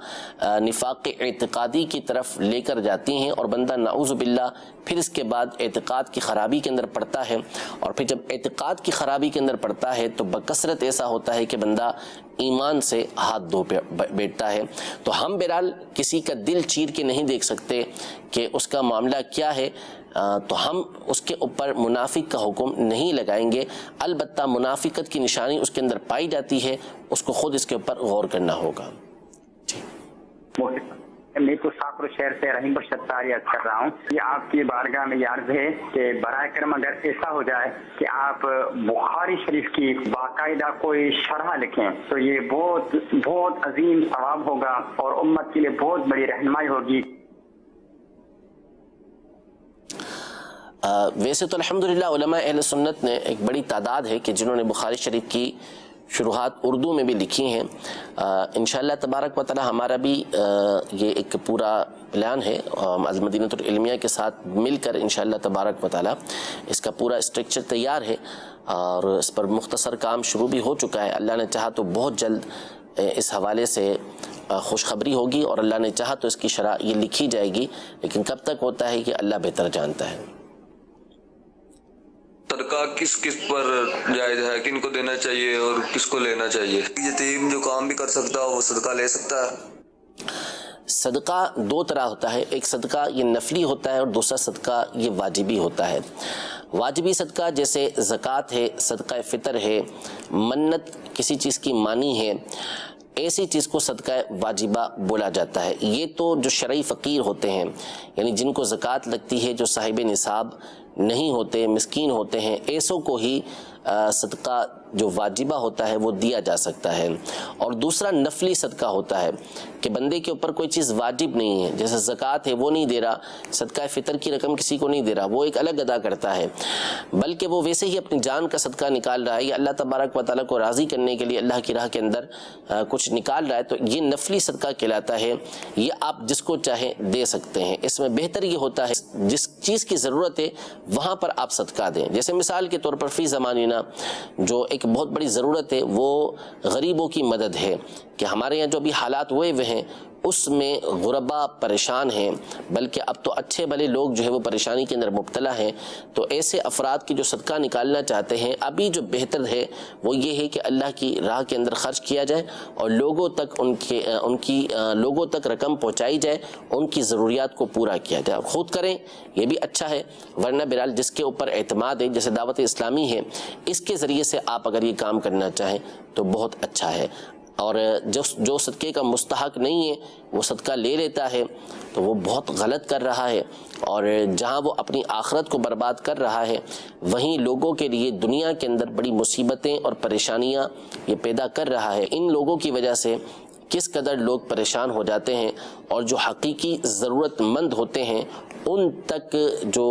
نفاق اعتقادی کی طرف لے کر جاتی ہیں اور بندہ نعوذ باللہ پھر اس کے بعد اعتقاد کی خرابی کے اندر پڑتا ہے. اور پھر جب اعتقاد کی خرابی کے اندر پڑتا ہے تو بکثرت ایسا ہوتا ہے کہ بندہ ایمان سے ہاتھ دھو بیٹھتا ہے. تو ہم بہرحال کسی کا دل چیر کے نہیں دیکھ سکتے کہ اس کا معاملہ کیا ہے، تو ہم اس کے اوپر منافق کا حکم نہیں لگائیں گے. البتہ منافقت کی نشانی اس کے اندر پائی جاتی ہے، اس کو خود اس کے اوپر غور کرنا ہوگا. میں تو ساکر شہر سے رحیم بشتار عرض کر رہا ہوں. یہ آپ کی بارگاہ میں یہ عرض ہے کہ برائے کرم اگر ایسا ہو جائے کہ آپ بخاری شریف کی باقاعدہ کوئی شرح لکھیں تو یہ بہت بہت عظیم ثواب ہوگا اور امت کے لیے بہت بڑی رہنمائی ہوگی. ویسے تو الحمدللہ علماء اہل سنت نے ایک بڑی تعداد ہے کہ جنہوں نے بخاری شریف کی شروحات اردو میں بھی لکھی ہیں. انشاءاللہ تبارک و تعالی ہمارا بھی یہ ایک پورا پلان ہے از مدینۃ العلمیہ کے ساتھ مل کر انشاءاللہ تبارک و تعالی اس کا پورا اسٹرکچر تیار ہے اور اس پر مختصر کام شروع بھی ہو چکا ہے. اللہ نے چاہا تو بہت جلد اس حوالے سے خوشخبری ہوگی اور اللہ نے چاہا تو اس کی شرح یہ لکھی جائے گی، لیکن کب تک ہوتا ہے کہ اللہ بہتر جانتا ہے. صدقہ کس کس پر جائز ہے، کن کو دینا چاہیے اور کس کو لینا چاہیے؟ یتیم جو کام بھی کر سکتا ہے وہ صدقہ لے سکتا ہے؟ صدقہ 2 طرح ہوتا ہے. ایک صدقہ یہ نفلی ہوتا ہے اور دوسرا صدقہ یہ واجبی ہوتا ہے. واجبی صدقہ جیسے زکوٰۃ ہے، صدقہ فطر ہے، منت کسی چیز کی مانی ہے، ایسی چیز کو صدقہ واجبہ بولا جاتا ہے. یہ تو جو شرعی فقیر ہوتے ہیں، یعنی جن کو زکوٰۃ لگتی ہے، جو صاحب نصاب نہیں ہوتے، مسکین ہوتے ہیں، ایسوں کو ہی صدقہ جو واجبہ ہوتا ہے وہ دیا جا سکتا ہے. اور دوسرا نفلی صدقہ ہوتا ہے کہ بندے کے اوپر کوئی چیز واجب نہیں ہے، جیسے زکوٰۃ ہے وہ نہیں دے رہا، صدقہ فطر کی رقم کسی کو نہیں دے رہا، وہ ایک الگ ادا کرتا ہے، بلکہ وہ ویسے ہی اپنی جان کا صدقہ نکال رہا ہے یا اللہ تبارک و تعالیٰ کو راضی کرنے کے لیے اللہ کی راہ کے اندر کچھ نکال رہا ہے. تو یہ نفلی صدقہ کہلاتا ہے. یہ آپ جس کو چاہیں دے سکتے ہیں. اس میں بہتر یہ ہوتا ہے جس چیز کی ضرورت ہے وہاں پر آپ صدقہ دیں. جیسے مثال کے طور پر فی زمانہ جو ایک بہت بڑی ضرورت ہے وہ غریبوں کی مدد ہے کہ ہمارے یہاں جو بھی حالات ہوئے ہیں اس میں غربا پریشان ہیں، بلکہ اب تو اچھے بھلے لوگ جو ہے وہ پریشانی کے اندر مبتلا ہیں. تو ایسے افراد کی جو صدقہ نکالنا چاہتے ہیں، ابھی جو بہتر ہے وہ یہ ہے کہ اللہ کی راہ کے اندر خرچ کیا جائے اور لوگوں تک لوگوں تک رقم پہنچائی جائے، ان کی ضروریات کو پورا کیا جائے. خود کریں یہ بھی اچھا ہے، ورنہ بہرحال جس کے اوپر اعتماد ہے، جیسے دعوت اسلامی ہے، اس کے ذریعے سے آپ اگر یہ کام کرنا چاہیں تو بہت اچھا ہے. اور جو صدقے کا مستحق نہیں ہے وہ صدقہ لے لیتا ہے تو وہ بہت غلط کر رہا ہے، اور جہاں وہ اپنی آخرت کو برباد کر رہا ہے وہیں لوگوں کے لیے دنیا کے اندر بڑی مصیبتیں اور پریشانیاں یہ پیدا کر رہا ہے. ان لوگوں کی وجہ سے کس قدر لوگ پریشان ہو جاتے ہیں اور جو حقیقی ضرورت مند ہوتے ہیں ان تک جو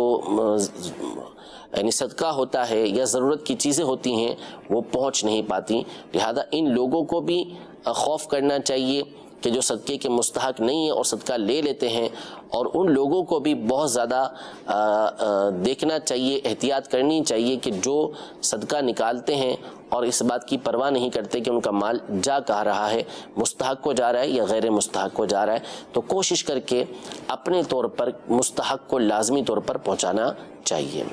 یعنی صدقہ ہوتا ہے یا ضرورت کی چیزیں ہوتی ہیں وہ پہنچ نہیں پاتی. لہذا ان لوگوں کو بھی خوف کرنا چاہیے کہ جو صدقے کے مستحق نہیں ہیں اور صدقہ لے لیتے ہیں، اور ان لوگوں کو بھی بہت زیادہ دیکھنا چاہیے، احتیاط کرنی چاہیے کہ جو صدقہ نکالتے ہیں اور اس بات کی پرواہ نہیں کرتے کہ ان کا مال جا کہاں رہا ہے، مستحق کو جا رہا ہے یا غیر مستحق کو جا رہا ہے، تو کوشش کر کے اپنے طور پر مستحق کو لازمی طور پر پہنچانا چاہیے۔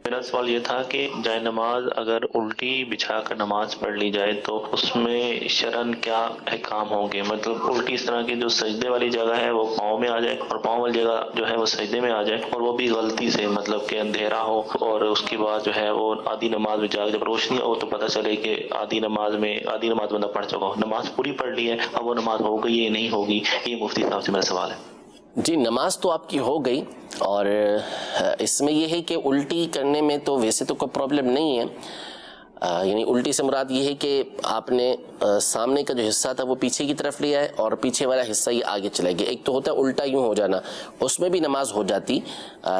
میرا سوال یہ تھا کہ جائے نماز اگر الٹی بچھا کر نماز پڑھ لی جائے تو اس میں شرعاً کیا احکام ہوں گے؟ مطلب الٹی اس طرح کی جو سجدے والی جگہ ہے وہ پاؤں میں آ جائے اور پاؤں والی جگہ جو ہے وہ سجدے میں آ جائے، اور وہ بھی غلطی سے، مطلب کہ اندھیرا ہو اور اس کے بعد جو ہے وہ آدھی نماز میں جا جب روشنی ہو تو پتہ چلے کہ آدھی نماز بندہ پڑھ چکا ہو، نماز پوری پڑھ لی ہے، اب وہ نماز ہو گئی ہے نہیں ہوگی؟ یہ مفتی صاحب سے میرا سوال ہے۔ جی، نماز تو آپ کی ہو گئی، اور اس میں یہ ہے کہ الٹی کرنے میں تو ویسے تو کوئی پرابلم نہیں ہے، یعنی الٹی سے مراد یہ ہے کہ آپ نے سامنے کا جو حصہ تھا وہ پیچھے کی طرف لیا ہے اور پیچھے والا حصہ یہ آگے چلا گیا۔ ایک تو ہوتا ہے الٹا یوں ہو جانا، اس میں بھی نماز ہو جاتی،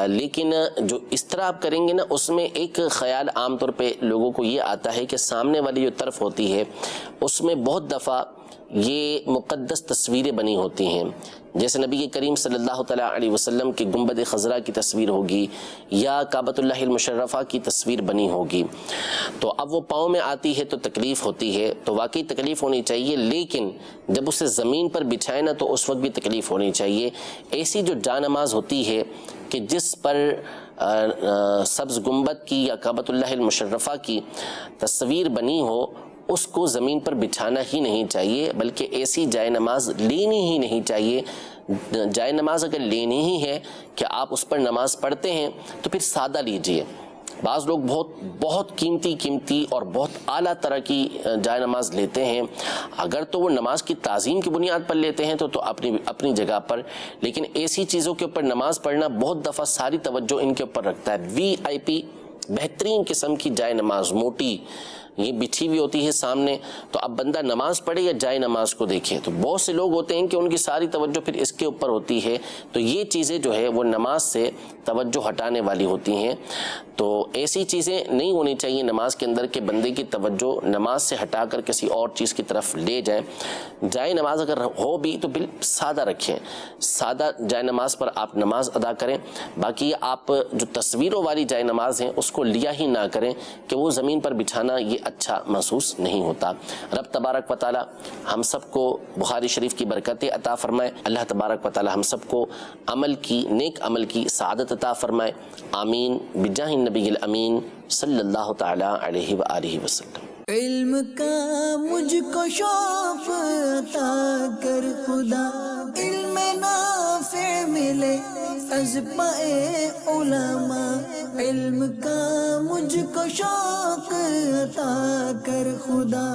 لیکن جو اس طرح آپ کریں گے نا، اس میں ایک خیال عام طور پہ لوگوں کو یہ آتا ہے کہ سامنے والی جو طرف ہوتی ہے اس میں بہت دفعہ یہ مقدس تصویریں بنی ہوتی ہیں، جیسے نبی کریم صلی اللہ تعالیٰ علیہ وسلم کی گنبد خضرا کی تصویر ہوگی یا کعبۃ اللہ المشرفہ کی تصویر بنی ہوگی، تو اب وہ پاؤں میں آتی ہے تو تکلیف ہوتی ہے، تو واقعی تکلیف ہونی چاہیے، لیکن جب اسے زمین پر بچھائے نا تو اس وقت بھی تکلیف ہونی چاہیے۔ ایسی جو جا نماز ہوتی ہے کہ جس پر سبز گنبد کی یا کعبۃ اللہ المشرفہ کی تصویر بنی ہو، اس کو زمین پر بچھانا ہی نہیں چاہیے، بلکہ ایسی جائے نماز لینی ہی نہیں چاہیے۔ جائے نماز اگر لینی ہی ہے کہ آپ اس پر نماز پڑھتے ہیں تو پھر سادہ لیجئے۔ بعض لوگ بہت قیمتی اور بہت اعلیٰ طرح کی جائے نماز لیتے ہیں، اگر تو وہ نماز کی تعظیم کی بنیاد پر لیتے ہیں تو اپنی جگہ پر، لیکن ایسی چیزوں کے اوپر نماز پڑھنا بہت دفعہ ساری توجہ ان کے اوپر رکھتا ہے۔ VIP بہترین قسم کی جائے نماز، موٹی، یہ بچھی ہوئی ہوتی ہے سامنے، تو اب بندہ نماز پڑھے یا جائے نماز کو دیکھے، تو بہت سے لوگ ہوتے ہیں کہ ان کی ساری توجہ پھر اس کے اوپر ہوتی ہے، تو یہ چیزیں جو ہے وہ نماز سے توجہ ہٹانے والی ہوتی ہیں۔ تو ایسی چیزیں نہیں ہونی چاہیے نماز کے اندر کہ بندے کی توجہ نماز سے ہٹا کر کسی اور چیز کی طرف لے جائیں۔ جائے نماز اگر ہو بھی تو سادہ رکھیں، سادہ جائے نماز پر آپ نماز ادا کریں۔ باقی آپ جو تصویروں والی جائے نماز ہیں اس کو لیا ہی نہ کریں کہ وہ زمین پر بچھانا یہ اچھا محسوس نہیں ہوتا۔ رب تبارک و تعالی ہم سب کو بخاری شریف کی برکتیں عطا فرمائے، اللہ تبارک و تعالی ہم سب کو نیک عمل کی سعادت عطا فرمائے، آمین، بجاہ النبی الامین صلی اللہ تعالی علیہ وآلہ وسلم۔ علم کا مجھ کو شوق عطا کر خدا، علم نافع ملے از پائے علماء، علم کا مجھ کو شوق عطا کر خدا۔